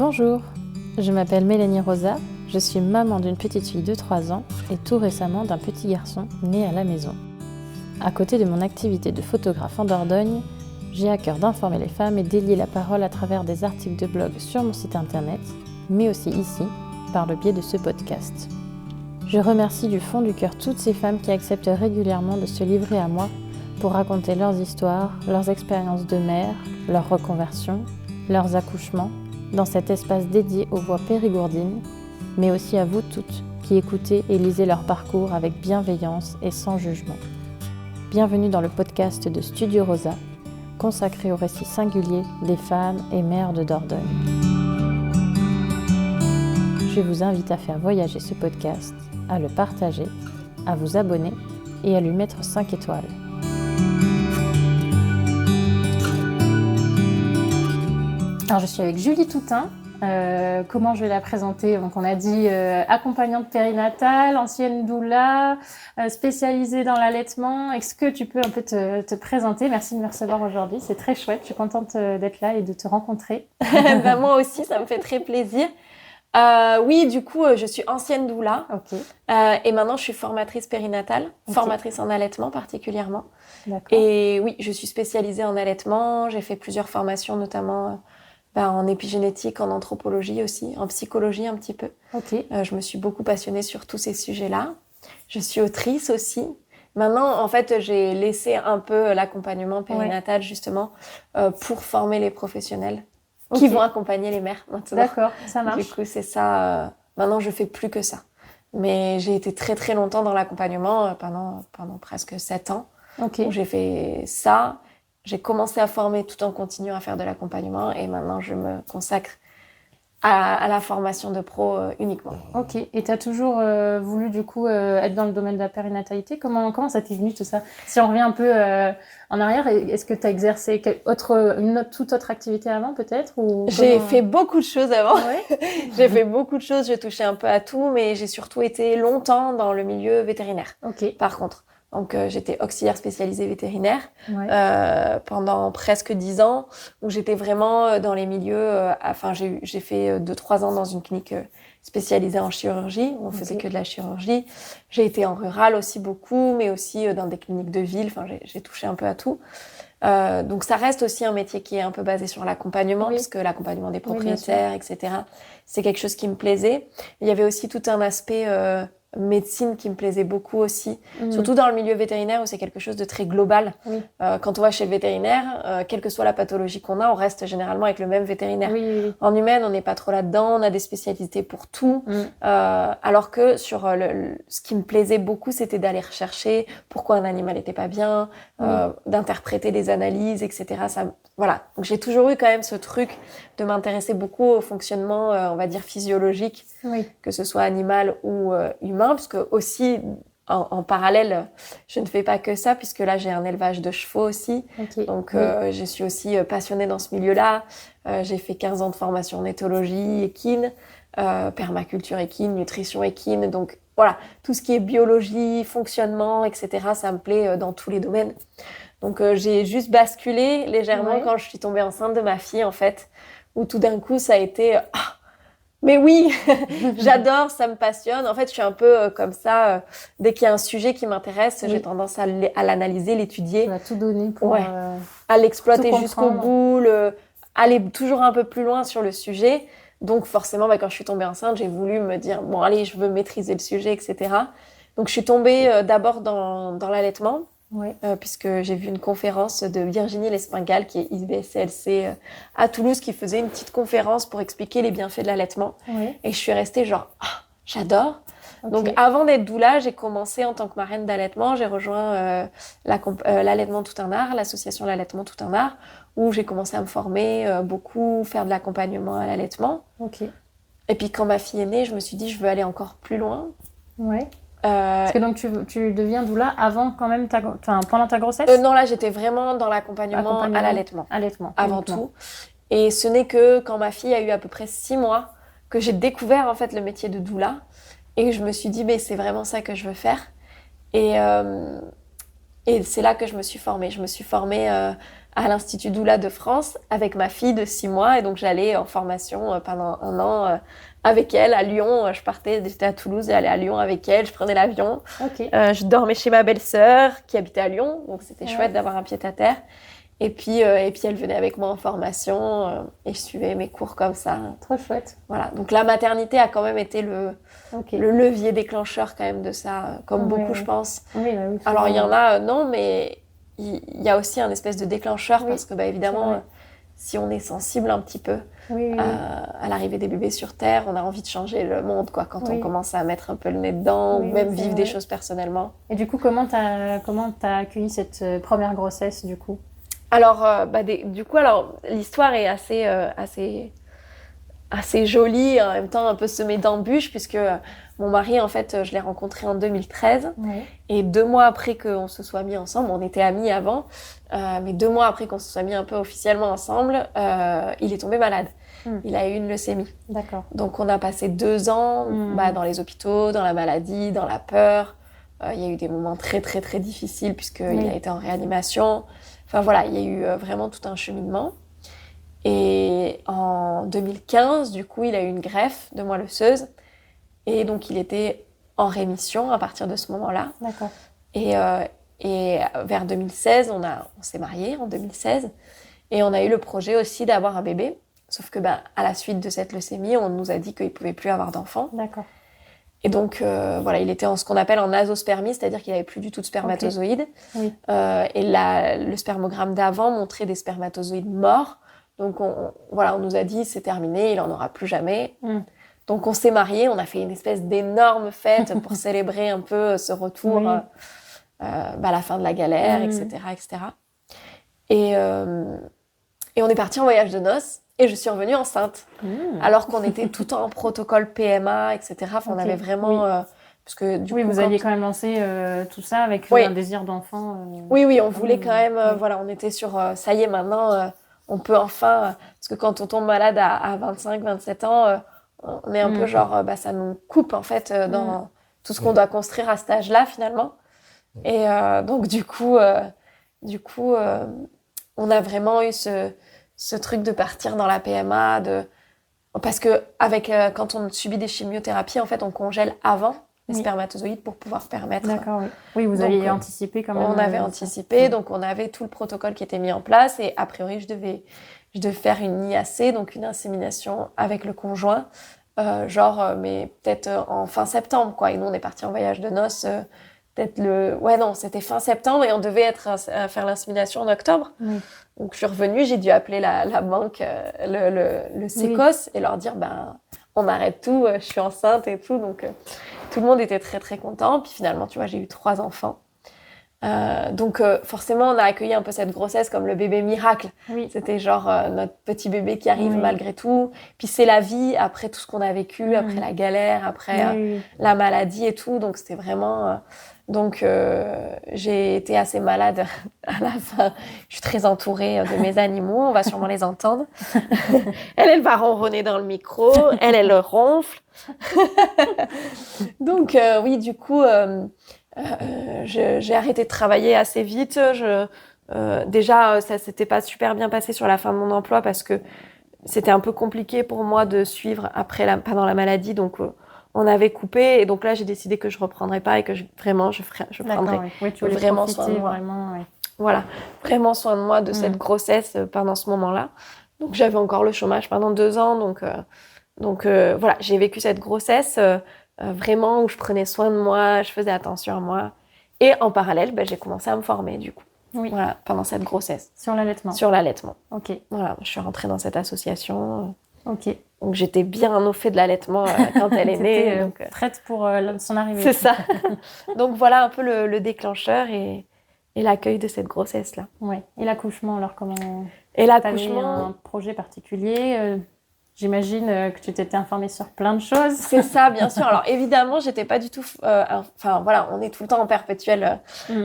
Bonjour, je m'appelle Mélanie Rosa, je suis maman d'une petite fille de 3 ans et tout récemment d'un petit garçon né à la maison. À côté de mon activité de photographe en Dordogne, j'ai à cœur d'informer les femmes et d'élier la parole à travers des articles de blog sur mon site internet, mais aussi ici, par le biais de ce podcast. Je remercie du fond du cœur toutes ces femmes qui acceptent régulièrement de se livrer à moi pour raconter leurs histoires, leurs expériences de mère, leurs reconversions, leurs accouchements, dans cet espace dédié aux voix périgourdines, mais aussi à vous toutes qui écoutez et lisez leur parcours avec bienveillance et sans jugement. Bienvenue dans le podcast de Studio Rosa, consacré aux récits singuliers des femmes et mères de Dordogne. Je vous invite à faire voyager ce podcast, à le partager, à vous abonner et à lui mettre 5 étoiles. Alors je suis avec Julie Toutain. Comment je vais la présenter? Donc on a dit accompagnante périnatale, ancienne doula, spécialisée dans l'allaitement. Est-ce que tu peux un peu te présenter? Merci de me recevoir aujourd'hui, c'est très chouette. Je suis contente d'être là et de te rencontrer. Moi aussi, ça me fait très plaisir. Oui, du coup, je suis ancienne doula. Ok. Et maintenant, je suis formatrice périnatale, formatrice en allaitement particulièrement. D'accord. Et oui, je suis spécialisée en allaitement. J'ai fait plusieurs formations, notamment en épigénétique, en anthropologie aussi, en psychologie un petit peu. Ok. Je me suis beaucoup passionnée sur tous ces sujets-là. Je suis autrice aussi. Maintenant, en fait, j'ai laissé un peu l'accompagnement périnatal justement pour former les professionnels qui vont accompagner les mères maintenant. D'accord, ça marche. Du coup, c'est ça. Maintenant, je fais plus que ça. Mais j'ai été très très longtemps dans l'accompagnement pendant presque 7 ans. Ok. Où j'ai fait ça. J'ai commencé à former tout en continuant à faire de l'accompagnement et maintenant je me consacre à la formation de pro uniquement. Ok. Et tu as toujours voulu du coup être dans le domaine de la périnatalité. Comment ça t'est venu tout ça? Si on revient un peu en arrière, est-ce que tu as exercé toute autre activité avant peut-être ou J'ai fait beaucoup de choses avant. Ouais. J'ai fait beaucoup de choses, j'ai touché un peu à tout, mais j'ai surtout été longtemps dans le milieu vétérinaire. Ok. Par contre. Donc, j'étais auxiliaire spécialisée vétérinaire pendant presque 10 ans, où j'étais vraiment dans les milieux. J'ai fait 2-3 ans dans une clinique spécialisée en chirurgie, où on faisait que de la chirurgie. J'ai été en rural aussi beaucoup, mais aussi dans des cliniques de ville. Enfin, j'ai touché un peu à tout. Donc, ça reste aussi un métier qui est un peu basé sur l'accompagnement, parce que l'accompagnement des propriétaires, etc., c'est quelque chose qui me plaisait. Il y avait aussi tout un aspect médecine qui me plaisait beaucoup aussi, surtout dans le milieu vétérinaire où c'est quelque chose de très global. Quand on va chez le vétérinaire, quelle que soit la pathologie qu'on a, on reste généralement avec le même vétérinaire. En humaine, on n'est pas trop là-dedans, on a des spécialités pour tout, alors que sur ce qui me plaisait beaucoup, c'était d'aller rechercher pourquoi un animal n'était pas bien, d'interpréter les analyses, etc. Voilà. Donc j'ai toujours eu quand même ce truc de m'intéresser beaucoup au fonctionnement, on va dire, physiologique, que ce soit animal ou humain, parce que aussi, en parallèle, je ne fais pas que ça, puisque là, j'ai un élevage de chevaux aussi. Donc, je suis aussi passionnée dans ce milieu-là. J'ai fait 15 ans de formation en éthologie équine, permaculture équine, nutrition équine. Donc, voilà, tout ce qui est biologie, fonctionnement, etc., ça me plaît dans tous les domaines. Donc, j'ai juste basculé légèrement quand je suis tombée enceinte de ma fille, en fait, où tout d'un coup, ça a été... mais oui, j'adore, ça me passionne. En fait, je suis un peu comme ça. Dès qu'il y a un sujet qui m'intéresse, j'ai tendance à l'analyser, l'étudier. Tu vas tout donner pour... à l'exploiter jusqu'au bout, aller toujours un peu plus loin sur le sujet. Donc forcément, quand je suis tombée enceinte, j'ai voulu me dire, bon allez, je veux maîtriser le sujet, etc. Donc je suis tombée d'abord dans l'allaitement. Puisque j'ai vu une conférence de Virginie Lespingal, qui est IBCLC à Toulouse, qui faisait une petite conférence pour expliquer les bienfaits de l'allaitement. Et je suis restée genre, j'adore. Donc avant d'être doula, j'ai commencé en tant que marraine d'allaitement. J'ai rejoint l'allaitement tout un art, l'association l'allaitement tout un art, où j'ai commencé à me former beaucoup, faire de l'accompagnement à l'allaitement. Et puis quand ma fille est née, je me suis dit, je veux aller encore plus loin. Parce que donc tu deviens doula avant quand même pendant ta grossesse? Non, là j'étais vraiment dans l'accompagnement à l'allaitement. Avant tout. Et ce n'est que quand ma fille a eu à peu près 6 mois que j'ai découvert en fait le métier de doula et je me suis dit c'est vraiment ça que je veux faire. Et Et c'est là que je me suis formée. Je me suis formée à l'Institut Doula de France avec ma fille de 6 mois. Et donc, j'allais en formation pendant 1 an avec elle à Lyon. J'étais à Toulouse et j'allais à Lyon avec elle. Je prenais l'avion. Ok. Je dormais chez ma belle-sœur qui habitait à Lyon. Donc, c'était chouette d'avoir un pied-à-terre. Et puis, elle venait avec moi en formation et je suivais mes cours comme ça. Trop chouette. Voilà. Donc, la maternité a quand même été le levier déclencheur quand même de ça, comme beaucoup, je pense. Oui, Alors, il y en a, non, mais il y a aussi un espèce de déclencheur parce que, évidemment, si on est sensible un petit peu à l'arrivée des bébés sur Terre, on a envie de changer le monde, quoi, quand on commence à mettre un peu le nez dedans ou même vivre des choses personnellement. Et du coup, comment t'as accueilli cette première grossesse, du coup ? Alors, l'histoire est assez jolie, en même temps un peu semée d'embûches, puisque mon mari, en fait, je l'ai rencontré en 2013. Et 2 mois après qu'on se soit mis ensemble, on était amis avant, mais 2 mois après qu'on se soit mis un peu officiellement ensemble, il est tombé malade. Il a eu une leucémie. D'accord. Donc, on a passé 2 ans dans les hôpitaux, dans la maladie, dans la peur. Il y a eu des moments très, très, très difficiles, puisqu'il a été en réanimation. Enfin, voilà, il y a eu vraiment tout un cheminement. Et en 2015, du coup, il a eu une greffe de moelle osseuse. Et donc, il était en rémission à partir de ce moment-là. D'accord. Et vers 2016, on s'est mariés en 2016. Et on a eu le projet aussi d'avoir un bébé. Sauf que, à la suite de cette leucémie, on nous a dit qu'il ne pouvait plus avoir d'enfant. D'accord. Et donc, il était en ce qu'on appelle en azospermie, c'est-à-dire qu'il n'avait plus du tout de spermatozoïdes. Oui. Et le spermogramme d'avant montrait des spermatozoïdes morts. Donc, on nous a dit, c'est terminé, il n'en aura plus jamais. Donc, on s'est mariés, on a fait une espèce d'énorme fête pour célébrer un peu ce retour à la fin de la galère, etc., etc. Et on est parti en voyage de noces. Et je suis revenue enceinte, alors qu'on était tout en protocole PMA, etc. Enfin, on avait vraiment... parce que, du coup, vous aviez quand même lancé tout ça avec un désir d'enfant. Oui, on voulait quand même... on était sur... ça y est, maintenant, on peut enfin... parce que quand on tombe malade à 25, 27 ans, on est un peu genre... ça nous coupe, en fait, dans tout ce qu'on doit construire à cet âge-là, finalement. Et donc, du coup, on a vraiment eu ce truc de partir dans la PMA, parce que quand on subit des chimiothérapies, en fait, on congèle avant les spermatozoïdes pour pouvoir permettre... D'accord, oui. Oui, vous aviez anticipé quand même. On avait anticipé, donc on avait tout le protocole qui était mis en place, et a priori, je devais faire une IAC, donc une insémination avec le conjoint, mais peut-être en fin septembre, quoi. Et nous, on est partis en voyage de noces, c'était fin septembre, et on devait faire l'insémination en octobre. Oui. Donc, je suis revenue, j'ai dû appeler la banque, le Sécos, et leur dire, on arrête tout, je suis enceinte et tout. Donc, tout le monde était très, très content. Puis finalement, tu vois, j'ai eu 3 enfants. Donc, forcément, on a accueilli un peu cette grossesse comme le bébé miracle. Oui. C'était genre notre petit bébé qui arrive malgré tout. Puis c'est la vie après tout ce qu'on a vécu, après la galère, après la maladie et tout. Donc, c'était vraiment... Donc, j'ai été assez malade à la fin. Je suis très entourée de mes animaux. On va sûrement les entendre. Elle va ronronner dans le micro. Elle ronfle. Donc, oui, du coup, j'ai arrêté de travailler assez vite. Déjà, ça s'était pas super bien passé sur la fin de mon emploi parce que c'était un peu compliqué pour moi de suivre pendant la maladie. Donc, on avait coupé, et donc là j'ai décidé que je reprendrais pas et que je prendrais vraiment soin de moi. Voilà, vraiment soin de moi de cette grossesse pendant ce moment-là. Donc j'avais encore le chômage pendant 2 ans, donc voilà, j'ai vécu cette grossesse vraiment où je prenais soin de moi, je faisais attention à moi, et en parallèle, j'ai commencé à me former du coup. Oui. Voilà, pendant cette grossesse. Sur l'allaitement. Sur l'allaitement. Ok. Voilà, je suis rentrée dans cette association. Ok. Donc, j'étais bien au fait de l'allaitement quand elle est née. Prête pour son arrivée. C'est ça. Donc, voilà un peu le déclencheur et l'accueil de cette grossesse-là. Ouais. Et l'accouchement, alors comment... Et l'accouchement... T'avais un projet particulier J'imagine que tu t'étais informée sur plein de choses. C'est ça, bien sûr. Alors évidemment, j'étais pas du tout. Enfin voilà, on est tout le temps en perpétuel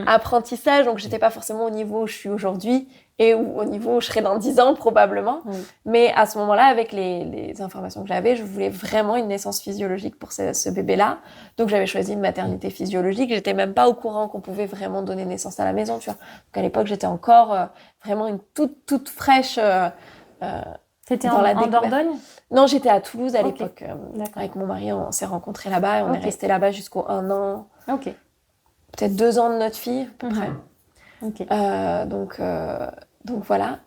apprentissage, donc j'étais pas forcément au niveau où je suis aujourd'hui et au niveau où je serai dans 10 ans probablement. Mais à ce moment-là, avec les informations que j'avais, je voulais vraiment une naissance physiologique pour ce bébé-là. Donc j'avais choisi une maternité physiologique. J'étais même pas au courant qu'on pouvait vraiment donner naissance à la maison, tu vois. Donc à l'époque, j'étais encore vraiment une toute fraîche. T'étais en Dordogne ? Non, j'étais à Toulouse à l'époque. Avec mon mari, on s'est rencontrés là-bas et on est resté là-bas jusqu'au 1 an. Peut-être 2 ans de notre fille, à peu près. Donc voilà.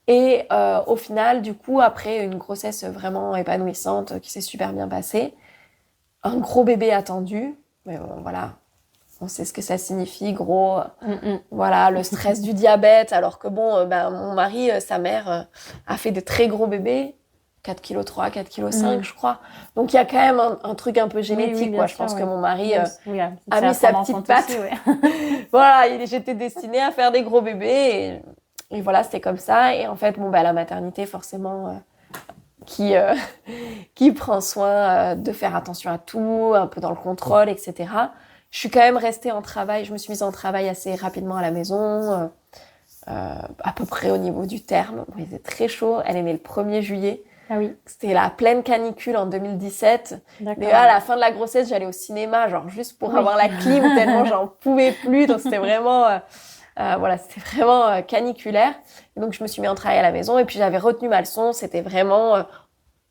Et au final, du coup, après une grossesse vraiment épanouissante qui s'est super bien passée, un gros bébé attendu. Mais bon, voilà. On sait ce que ça signifie, gros. Voilà, le stress du diabète. Alors que bon, mon mari, sa mère, a fait de très gros bébés. 4,3 kg, 4,5 kg, je crois. Donc, il y a quand même un truc un peu génétique, quoi. Je pense que mon mari a mis sa petite patte. Aussi, voilà, j'étais destinée à faire des gros bébés. Et voilà, c'était comme ça. Et en fait, la maternité, forcément, qui prend soin de faire attention à tout, un peu dans le contrôle, etc. Je suis quand même restée en travail. Je me suis mise en travail assez rapidement à la maison, à peu près au niveau du terme. Bon, il faisait très chaud. Elle est née le 1er juillet. Ah oui. C'était la pleine canicule en 2017. Mais à la fin de la grossesse, j'allais au cinéma, genre juste pour avoir la clim, tellement j'en pouvais plus. Donc c'était vraiment, caniculaire. Et donc je me suis mis en travail à la maison et puis j'avais retenu ma leçon. C'était vraiment,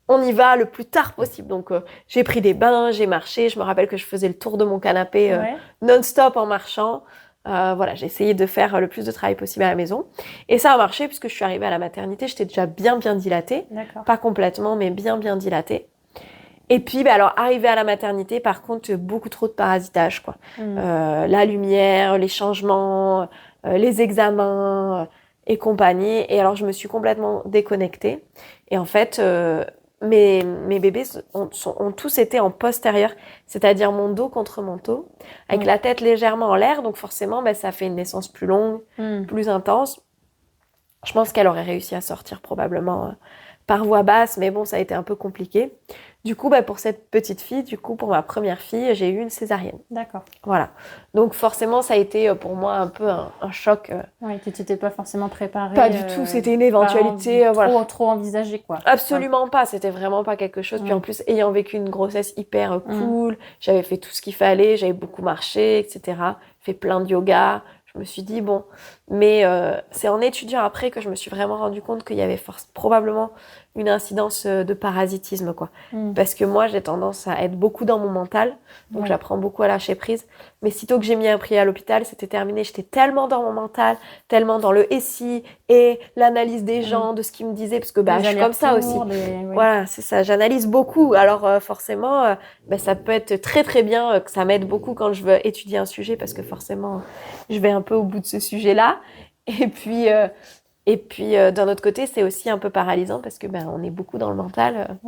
on y va le plus tard possible. Donc j'ai pris des bains, j'ai marché. Je me rappelle que je faisais le tour de mon canapé non-stop en marchant. J'ai essayé de faire le plus de travail possible à la maison. Et ça a marché puisque je suis arrivée à la maternité. J'étais déjà bien dilatée. Pas complètement, mais bien dilatée. Et puis, alors, arrivée à la maternité, par contre, beaucoup trop de parasitage, quoi. La lumière, les changements, les examens et compagnie. Et alors, je me suis complètement déconnectée. Et en fait, mes bébés ont tous été en postérieur, c'est-à-dire mon dos contre mon dos, avec la tête légèrement en l'air. Donc forcément, ça fait une naissance plus longue, plus intense. Je pense qu'elle aurait réussi à sortir probablement par voie basse, mais bon, ça a été un peu compliqué. Du coup, pour cette petite fille, pour ma première fille, j'ai eu une césarienne. D'accord. Voilà. Donc forcément, ça a été pour moi un peu un choc. Oui, tu t'étais pas forcément préparée. Pas du tout, c'était une éventualité. Trop envisagée, quoi. Absolument pas, c'était vraiment pas quelque chose. Puis en plus, ayant vécu une grossesse hyper cool, j'avais fait tout ce qu'il fallait, j'avais beaucoup marché, etc. Fait plein de yoga. Je me suis dit, bon, mais c'est en étudiant après que je me suis vraiment rendu compte qu'il y avait probablement une incidence de parasitisme, quoi. Parce que moi, j'ai tendance à être beaucoup dans mon mental, donc j'apprends beaucoup à lâcher prise. Mais sitôt que j'ai mis un pied à l'hôpital, c'était terminé. J'étais tellement dans mon mental, tellement dans le SI et l'analyse des gens, de ce qu'ils me disaient, parce que je suis comme ça aussi. Voilà, c'est ça, j'analyse beaucoup. Alors forcément, ça peut être très très bien, que ça m'aide beaucoup quand je veux étudier un sujet, parce que forcément, je vais un peu au bout de ce sujet-là. Et puis d'un autre côté, c'est aussi un peu paralysant parce que on est beaucoup dans le mental,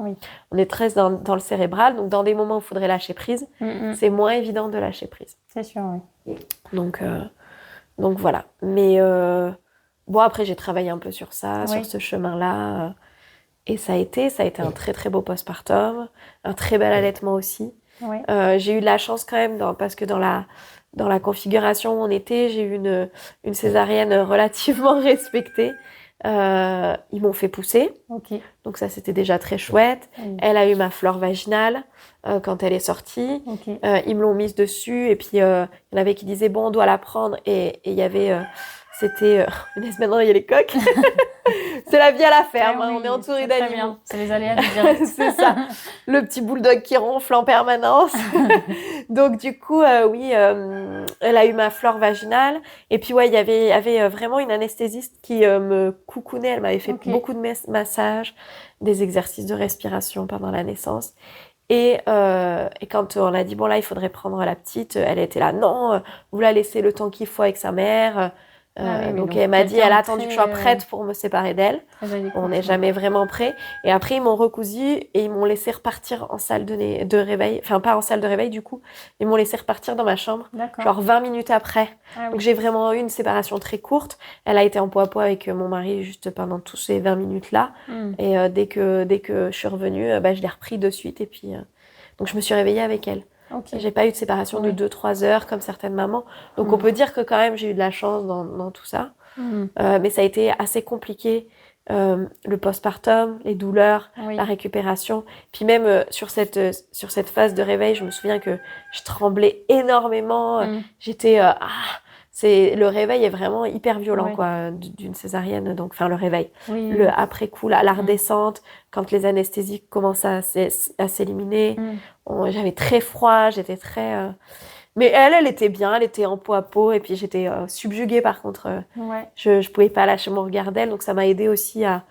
on est très dans le cérébral, donc dans des moments où il faudrait lâcher prise, c'est moins évident de lâcher prise. C'est sûr, oui. Donc voilà. Mais après j'ai travaillé un peu sur ça, sur ce chemin-là, et ça a été un très très beau postpartum, un très bel allaitement aussi. J'ai eu de la chance quand même parce que dans la configuration où on était, j'ai eu une césarienne relativement respectée. Ils m'ont fait pousser. Donc ça, c'était déjà très chouette. Elle a eu ma flore vaginale quand elle est sortie. Ils me l'ont mise dessus. Et puis, il y en avait qui disaient, bon, on doit la prendre. Et il y avait... c'était... maintenant, il y a les coques. C'est la vie à la ferme. On est entouré d'animaux. C'est les aléas du direct. C'est ça. Le petit bulldog qui ronfle en permanence. Donc, du coup, elle a eu ma flore vaginale. Et puis, il y avait vraiment une anesthésiste qui me coucounait. Elle m'avait fait beaucoup de massages, des exercices de respiration pendant la naissance. Et quand on a dit, bon, là, il faudrait prendre la petite, elle était là, non, vous la laissez le temps qu'il faut avec sa mère. Donc elle m'a dit, elle a attendu que je sois prête pour me séparer d'elle. On n'est jamais vraiment prêt. Et après, ils m'ont recousu et ils m'ont laissé repartir en salle de réveil. Enfin, pas en salle de réveil, du coup. Ils m'ont laissé repartir dans ma chambre. Genre 20 minutes après. Donc j'ai vraiment eu une séparation très courte. Elle a été en peau à peau avec mon mari juste pendant tous ces 20 minutes-là. Et dès que je suis revenue, je l'ai repris de suite. Et puis, donc je me suis réveillée avec elle. J'ai pas eu de séparation de 2-3 heures comme certaines mamans. Donc on peut dire que quand même j'ai eu de la chance dans tout ça. Mais ça a été assez compliqué. Le postpartum, les douleurs, la récupération. Puis même sur cette phase de réveil, je me souviens que je tremblais énormément. J'étais... le réveil est vraiment hyper violent quoi, d'une césarienne. Donc, enfin, le réveil. Le après-coup, la redescente, quand les anesthésiques commencent à s'éliminer. J'avais très froid, j'étais très... Mais elle était bien, elle était en peau à peau. Et puis, j'étais subjuguée, par contre. Je pouvais pas lâcher mon regard d'elle. Donc, ça m'a aidée aussi à...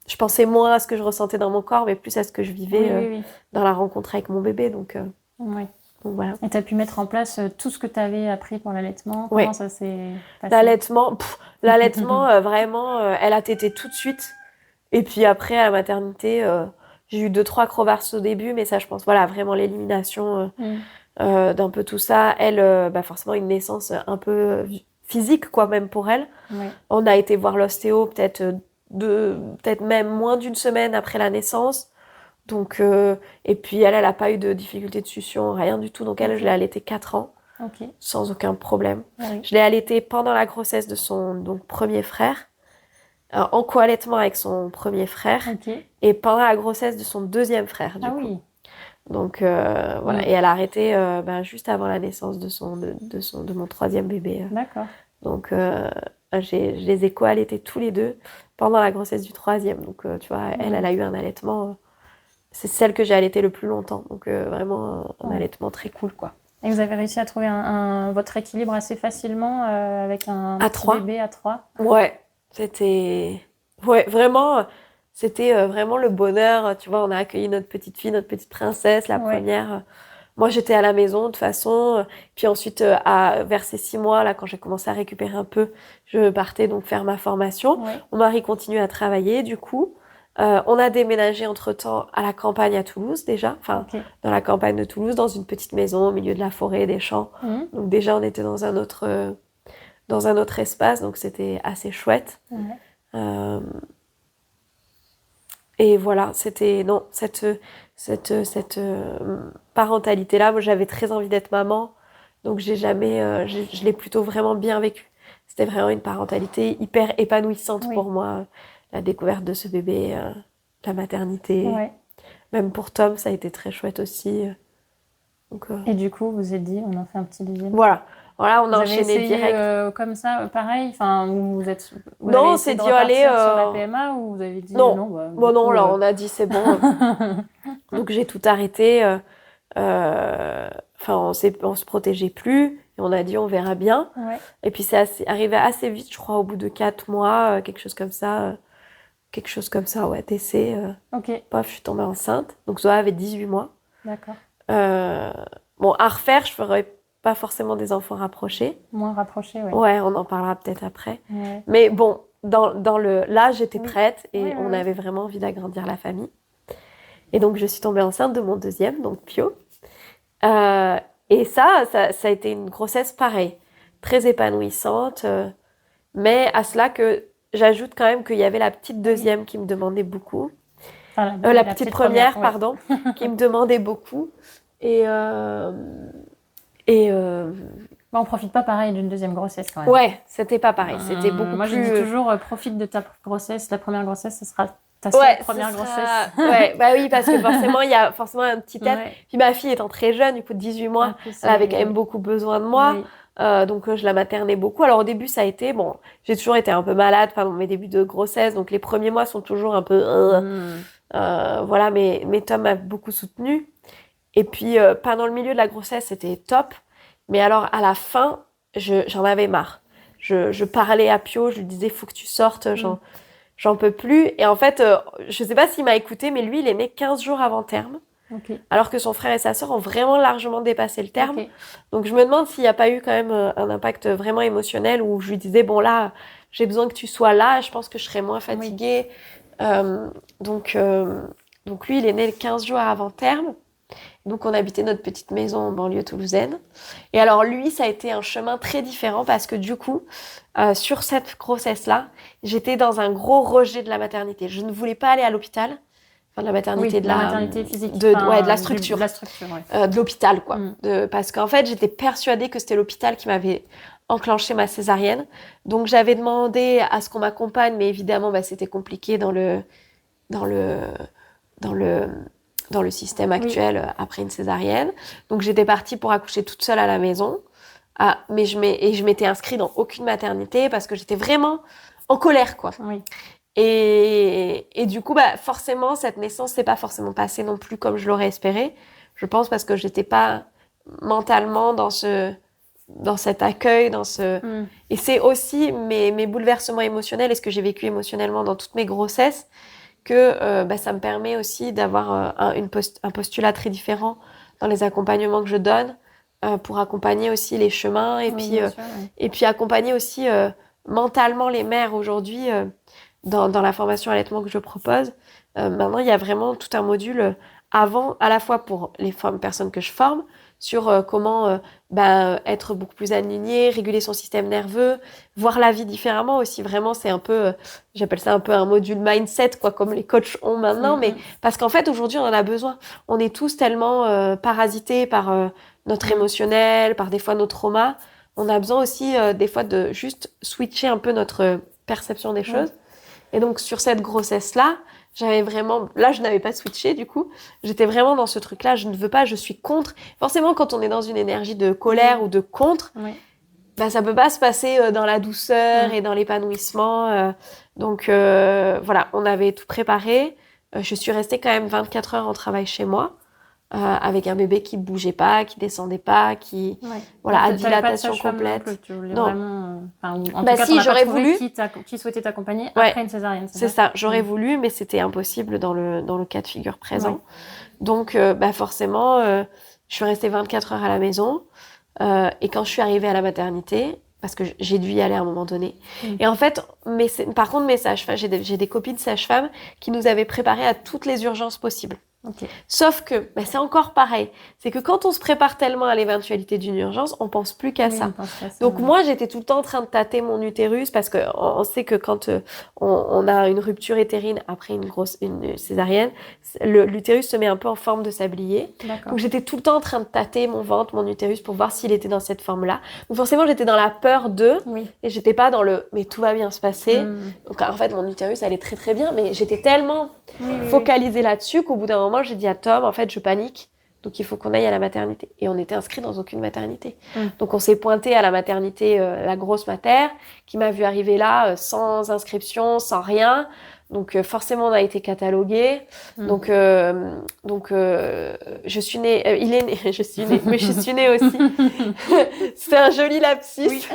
Je pensais moins à ce que je ressentais dans mon corps, mais plus à ce que je vivais dans la rencontre avec mon bébé. Donc voilà. Et tu as pu mettre en place tout ce que tu avais appris pour l'allaitement. Comment ça s'est passé? L'allaitement vraiment, elle a tété tout de suite. Et puis après, à la maternité, j'ai eu 2-3 crevards au début, mais ça, je pense, voilà, vraiment l'élimination d'un peu tout ça. Elle, forcément, une naissance un peu physique, quoi, même pour elle. On a été voir l'ostéo peut-être même moins d'une semaine après la naissance. Donc, et puis elle a pas eu de difficulté de succion, rien du tout. Donc elle, je l'ai allaitée 4 ans, sans aucun problème. Je l'ai allaitée pendant la grossesse de son premier frère, en co-allaitement avec son premier frère, et pendant la grossesse de son deuxième frère, du coup. Donc voilà, et elle a arrêté juste avant la naissance de mon troisième bébé. D'accord. Donc je les ai co-allaités tous les deux pendant la grossesse du troisième. Donc tu vois, elle a eu un allaitement... c'est celle que j'ai allaitée le plus longtemps. Donc, vraiment, un allaitement très cool, quoi. Et vous avez réussi à trouver votre équilibre assez facilement avec un petit bébé à 3? Ouais, c'était... Ouais, vraiment, c'était vraiment le bonheur. Tu vois, on a accueilli notre petite fille, notre petite princesse, la première. Moi, j'étais à la maison, de toute façon. Puis ensuite, vers ces 6 mois, là, quand j'ai commencé à récupérer un peu, je partais donc faire ma formation. Mon mari continuait à travailler, du coup. On a déménagé entre-temps à la campagne à Toulouse déjà, dans la campagne de Toulouse, dans une petite maison au milieu de la forêt, des champs. Donc déjà on était dans un autre espace, donc c'était assez chouette. Et voilà, c'était cette parentalité-là. Moi j'avais très envie d'être maman, donc je l'ai plutôt vraiment bien vécu. C'était vraiment une parentalité hyper épanouissante pour moi. La découverte de ce bébé, la maternité. Même pour Tom, ça a été très chouette aussi. Donc, Et du coup, vous vous êtes dit, on en fait un petit deuxième. Voilà, on a enchaîné direct. Comme ça, pareil. Enfin, vous non, avez on s'est essayé de dit aller sur la PMA ou vous avez dit non. Non, là, on a dit c'est bon. Donc j'ai tout arrêté. On se protégeait plus. Et on a dit on verra bien. Et puis c'est arrivé assez vite, je crois, au bout de 4 mois, quelque chose comme ça, TC. Paf, je suis tombée enceinte. Donc Zoé avait 18 mois. D'accord. Bon, à refaire, je ferais pas forcément des enfants rapprochés. Moins rapprochés, Ouais, on en parlera peut-être après. Mais bon, là, j'étais prête et on avait vraiment envie d'agrandir la famille. Et donc, je suis tombée enceinte de mon deuxième, donc Pio. Et ça a été une grossesse pareille, très épanouissante. Mais à cela que j'ajoute quand même qu'il y avait la petite deuxième qui me demandait beaucoup. Enfin, la petite première, pardon, qui me demandait beaucoup. On profite pas pareil d'une deuxième grossesse quand même. Ouais, c'était pas pareil. C'était beaucoup moi, plus... Moi, je dis toujours, profite de ta grossesse. La première grossesse, ce sera ta seule première grossesse. Ouais, bah oui, parce que forcément, il y a forcément un petit tête. Puis ma fille étant très jeune, du coup de 18 mois, elle avait quand même beaucoup besoin de moi. Donc je la maternais beaucoup. Alors au début ça a été j'ai toujours été un peu malade pendant mes débuts de grossesse, donc les premiers mois sont toujours un peu voilà, mais Tom m'a beaucoup soutenue. Et puis pendant le milieu de la grossesse c'était top, mais alors à la fin j'en avais marre. Je parlais à Pio, je lui disais faut que tu sortes, j'en peux plus. Et en fait je sais pas s'il m'a écouté, mais lui il est né 15 jours avant terme. Okay. Alors que son frère et sa sœur ont vraiment largement dépassé le terme. Okay. Donc, je me demande s'il n'y a pas eu quand même un impact vraiment émotionnel où je lui disais, bon là, j'ai besoin que tu sois là, je pense que je serais moins fatiguée. Oui. Donc, lui, il est né 15 jours avant terme. Donc, on habitait notre petite maison en banlieue toulousaine. Et alors, lui, ça a été un chemin très différent parce que du coup, sur cette grossesse-là, j'étais dans un gros rejet de la maternité. Je ne voulais pas aller à l'hôpital. Enfin, de la maternité, de la maternité physique. De la structure. De la structure, ouais. De l'hôpital, quoi. Parce qu'en fait, j'étais persuadée que c'était l'hôpital qui m'avait enclenché ma césarienne. Donc, j'avais demandé à ce qu'on m'accompagne, mais évidemment, c'était compliqué dans le système actuel après une césarienne. Donc, j'étais partie pour accoucher toute seule à la maison. Mais je m'étais inscrite dans aucune maternité parce que j'étais vraiment en colère, quoi. Oui. Et du coup, forcément, cette naissance s'est pas forcément passée non plus comme je l'aurais espéré. Je pense parce que j'étais pas mentalement dans cet accueil, Et c'est aussi mes bouleversements émotionnels et ce que j'ai vécu émotionnellement dans toutes mes grossesses que ça me permet aussi d'avoir un postulat très différent dans les accompagnements que je donne pour accompagner aussi les chemins et puis accompagner aussi mentalement les mères aujourd'hui dans la formation allaitement que je propose. Maintenant, il y a vraiment tout un module avant, à la fois pour les personnes que je forme, sur comment être beaucoup plus aligné, réguler son système nerveux, voir la vie différemment aussi. Vraiment, c'est un peu, j'appelle ça un peu un module mindset, quoi, comme les coachs ont maintenant. Mais parce qu'en fait, aujourd'hui, on en a besoin. On est tous tellement parasités par notre émotionnel, par des fois nos traumas. On a besoin aussi des fois de juste switcher un peu notre perception des choses. Et donc, sur cette grossesse-là, je n'avais pas switché, du coup. J'étais vraiment dans ce truc-là, je ne veux pas, je suis contre. Forcément, quand on est dans une énergie de colère ou de contre, ça peut pas se passer dans la douceur et dans l'épanouissement. Donc, voilà, on avait tout préparé. Je suis restée quand même 24 heures en travail chez moi. Avec un bébé qui bougeait pas, qui descendait pas, à dilatation complète. Tu voulais vraiment, en tout cas, si, j'aurais voulu. Qui souhaitait t'accompagner après une césarienne. C'est ça, j'aurais voulu, mais c'était impossible dans le cas de figure présent. Donc, forcément, je suis restée 24 heures à la maison. Et quand je suis arrivée à la maternité, parce que j'ai dû y aller à un moment donné. Et en fait, par contre, mes sages-femmes, j'ai des copines sages-femmes qui nous avaient préparées à toutes les urgences possibles. Okay. Sauf que c'est encore pareil, c'est que quand on se prépare tellement à l'éventualité d'une urgence, on pense plus qu'à ça. Donc moi, j'étais tout le temps en train de tâter mon utérus parce que on sait que quand on a une rupture utérine après une césarienne, l'utérus se met un peu en forme de sablier. Donc j'étais tout le temps en train de tâter mon ventre, mon utérus pour voir s'il était dans cette forme-là. Donc forcément, j'étais dans la peur et j'étais pas dans mais tout va bien se passer. Donc en fait, mon utérus allait très très bien, mais j'étais tellement focalisée là-dessus qu'au bout d'un moment, j'ai dit à Tom, en fait, je panique, donc il faut qu'on aille à la maternité. Et on était inscrits dans aucune maternité. Donc on s'est pointé à la maternité, la grosse mater, qui m'a vu arriver là sans inscription, sans rien. Donc forcément, on a été catalogués. Donc je suis née, il est né, je suis née, mais je suis née aussi. C'est un joli lapsus. Oui.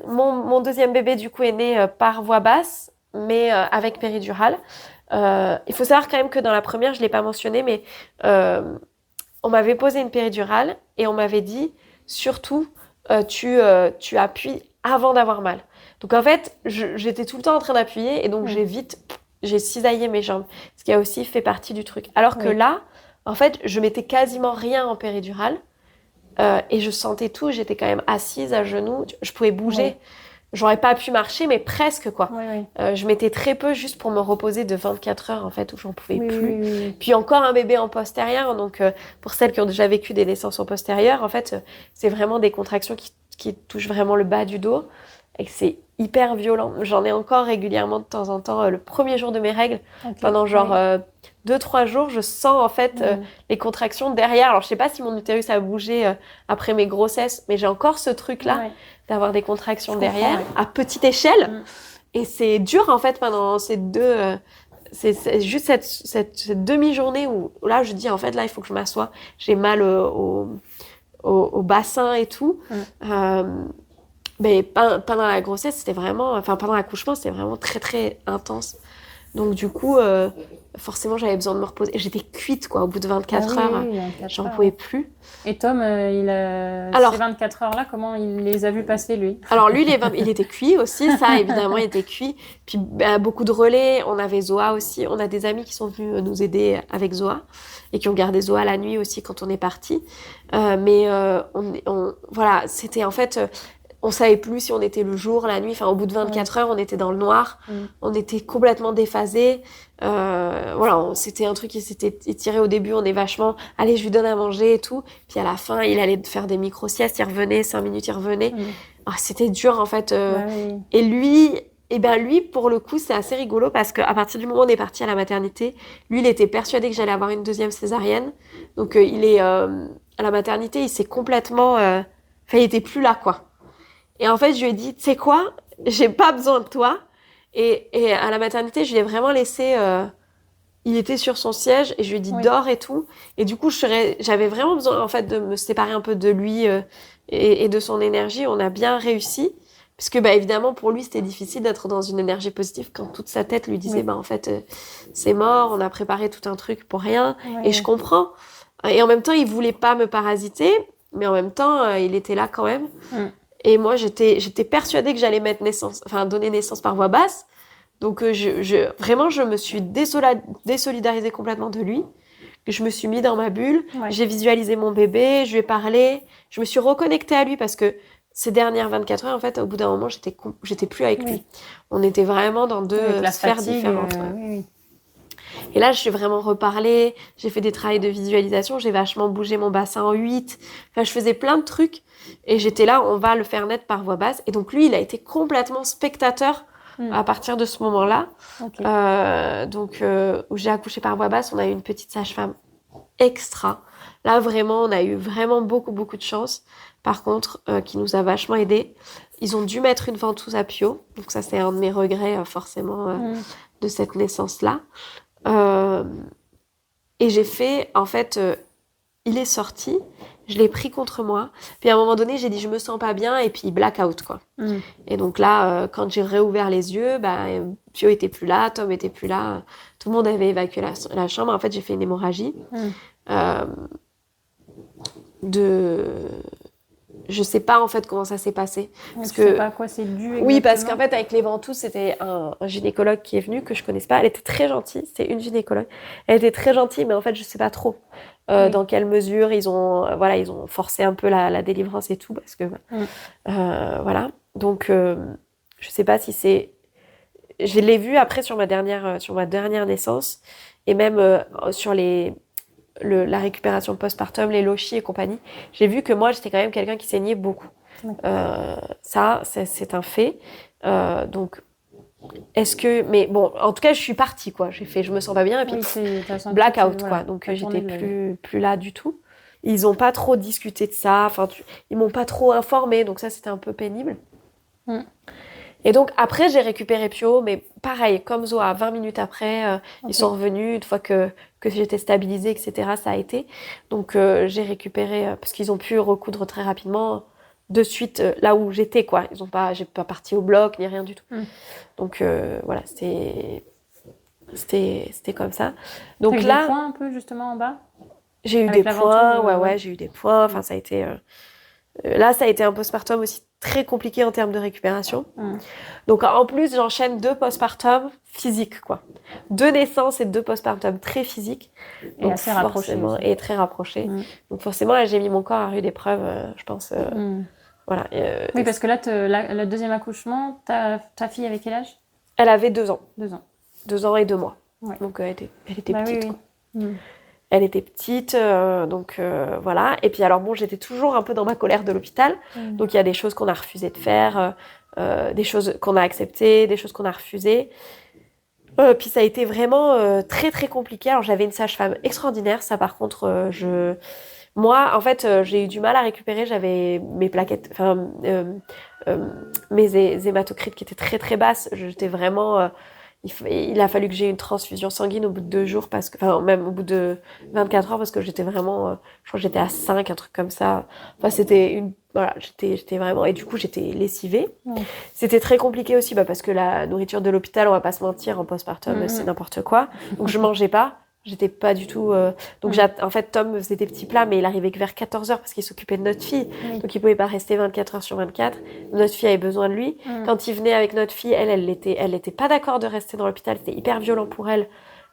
Mon deuxième bébé, du coup, est né par voie basse, mais avec péridurale. Il faut savoir quand même que dans la première, je l'ai pas mentionné, mais on m'avait posé une péridurale et on m'avait dit surtout tu appuies avant d'avoir mal. Donc en fait, j'étais tout le temps en train d'appuyer et donc j'ai cisaillé mes jambes, ce qui a aussi fait partie du truc. Alors que là, en fait, je mettais quasiment rien en péridurale et je sentais tout. J'étais quand même assise à genoux, je pouvais bouger. J'aurais pas pu marcher, mais presque, quoi. Je mettais très peu juste pour me reposer de 24 heures, en fait, où j'en pouvais plus. Puis encore un bébé en postérieur. Donc, pour celles qui ont déjà vécu des naissances en postérieur, en fait, c'est vraiment des contractions qui touchent vraiment le bas du dos. Et que c'est hyper violent. J'en ai encore régulièrement de temps en temps. Le premier jour de mes règles, pendant genre 2-3 jours, je sens en fait les contractions derrière. Alors, je sais pas si mon utérus a bougé après mes grossesses, mais j'ai encore ce truc-là d'avoir des contractions derrière à petite échelle. Et c'est dur en fait pendant ces deux... c'est juste cette demi-journée où là, je dis en fait, là, il faut que je m'assoie. J'ai mal au bassin et tout. Mais pendant la grossesse, c'était vraiment... Enfin, pendant l'accouchement, c'était vraiment très, très intense. Donc du coup, forcément, j'avais besoin de me reposer. Et j'étais cuite, quoi. Au bout de 24 heures, j'en pouvais plus. Et Tom, ces 24 heures-là, comment il les a vus passer, lui? Alors lui, il était cuit aussi, ça, évidemment, il était cuit. Puis beaucoup de relais. On avait Zoa aussi. On a des amis qui sont venus nous aider avec Zoa et qui ont gardé Zoa la nuit aussi quand on est parti. Voilà, c'était en fait... on savait plus si on était le jour, la nuit. Enfin, au bout de 24 heures, on était dans le noir. On était complètement déphasés. Voilà, c'était un truc qui s'était étiré au début. On est vachement, allez, je lui donne à manger et tout. Puis à la fin, il allait faire des micro-siestes. Il revenait, 5 minutes, il revenait. C'était dur, en fait. Et lui, pour le coup, c'est assez rigolo parce qu'à partir du moment où on est parti à la maternité, lui, il était persuadé que j'allais avoir une deuxième césarienne. Donc, à la maternité, il s'est complètement... il était plus là, quoi. Et en fait, je lui ai dit, tu sais quoi, j'ai pas besoin de toi. Et à la maternité, je lui ai vraiment laissé... il était sur son siège et je lui ai dit, dors et tout. Et du coup, j'avais vraiment besoin, en fait, de me séparer un peu de lui et de son énergie. On a bien réussi. Parce que, évidemment, pour lui, c'était difficile d'être dans une énergie positive quand toute sa tête lui disait, en fait, c'est mort, on a préparé tout un truc pour rien. Et je comprends. Et en même temps, il voulait pas me parasiter, mais en même temps, il était là quand même. Et moi, j'étais persuadée que j'allais donner naissance par voie basse. Donc, vraiment, je me suis désolidarisée complètement de lui. Je me suis mis dans ma bulle. J'ai visualisé mon bébé, je lui ai parlé. Je me suis reconnectée à lui parce que ces dernières 24 heures, en fait, au bout d'un moment, j'étais plus avec lui. On était vraiment dans deux sphères différentes. Et là, je suis vraiment reparlée. J'ai fait des travails de visualisation. J'ai vachement bougé mon bassin en 8. Enfin, je faisais plein de trucs. Et j'étais là, on va le faire naître par voie basse. Et donc, lui, il a été complètement spectateur à partir de ce moment-là. Où j'ai accouché par voie basse, on a eu une petite sage-femme extra. Là, vraiment, on a eu vraiment beaucoup, beaucoup de chance. Par contre, qui nous a vachement aidés. Ils ont dû mettre une ventouse à Pio. Donc ça, c'est un de mes regrets, forcément, de cette naissance-là. Et j'ai fait, en fait, il est sorti, je l'ai pris contre moi. Puis à un moment donné, j'ai dit, je me sens pas bien, et puis blackout, quoi. Et donc là, quand j'ai réouvert les yeux, Pio était plus là, Tom était plus là, tout le monde avait évacué la chambre. En fait, j'ai fait une hémorragie je sais pas en fait comment ça s'est passé. Parce que sais pas à quoi c'est dû exactement. Oui, parce qu'en fait avec les ventouses, c'était un gynécologue qui est venu que je connaisse pas. Elle était très gentille, c'était une gynécologue. Elle était très gentille, mais en fait je sais pas trop dans quelle mesure ils ont forcé un peu la délivrance et tout parce que voilà. Donc je sais pas si c'est. Je l'ai vu après sur ma dernière naissance et même sur la récupération post-partum, les lochis et compagnie, j'ai vu que moi, j'étais quand même quelqu'un qui saignait beaucoup. Ça, c'est un fait. Donc, mais bon, en tout cas, je suis partie, quoi. Je me sens pas bien, et puis blackout, quoi. Donc, j'étais plus là du tout. Ils ont pas trop discuté de ça. Enfin, ils m'ont pas trop informée, donc ça, c'était un peu pénible. Et donc, après, j'ai récupéré Pio, mais pareil, comme Zoa, 20 minutes après, ils sont revenus, une fois que j'étais stabilisée, etc., ça a été. Donc, j'ai récupéré, parce qu'ils ont pu recoudre très rapidement, de suite, là où j'étais, quoi. J'ai pas parti au bloc, ni rien du tout. Donc, voilà, c'était comme ça. Donc t'as là... eu des points un peu, justement, en bas? J'ai eu des points, j'ai eu des points. Enfin, ça a été... Là, ça a été un postpartum aussi très compliqué en termes de récupération. Donc, en plus, j'enchaîne 2 postpartum physiques, quoi. 2 naissances et 2 postpartum très physiques. Et assez rapprochés. Et très rapprochés. Donc, forcément, là, j'ai mis mon corps à rude épreuve, je pense. Voilà. Oui, parce que là, le deuxième accouchement, ta fille avait quel âge? Elle avait 2 ans. 2 ans. 2 ans et 2 mois. Ouais. Donc, elle était petite, quoi. Elle était petite, donc voilà. Et puis alors bon, j'étais toujours un peu dans ma colère de l'hôpital. Donc il y a des choses qu'on a refusé de faire, des choses qu'on a acceptées, des choses qu'on a refusées. Puis ça a été vraiment très très compliqué. Alors j'avais une sage-femme extraordinaire. Ça par contre, moi en fait j'ai eu du mal à récupérer. J'avais mes plaquettes, mes hématocrites qui étaient très très basses. J'étais vraiment il a fallu que j'ai une transfusion sanguine au bout de 2 jours, même au bout de 24 heures, parce que j'étais vraiment, je crois que j'étais à 5, un truc comme ça. Enfin, voilà, j'étais vraiment, et du coup, j'étais lessivée. C'était très compliqué aussi, parce que la nourriture de l'hôpital, on va pas se mentir, en postpartum, c'est n'importe quoi. Donc, je mangeais pas. J'étais pas du tout... Donc, en fait, Tom faisait des petits plats, mais il arrivait que vers 14 heures parce qu'il s'occupait de notre fille. Donc, il pouvait pas rester 24 heures sur 24. Notre fille avait besoin de lui. Quand il venait avec notre fille, elle était pas d'accord de rester dans l'hôpital. C'était hyper violent pour elle.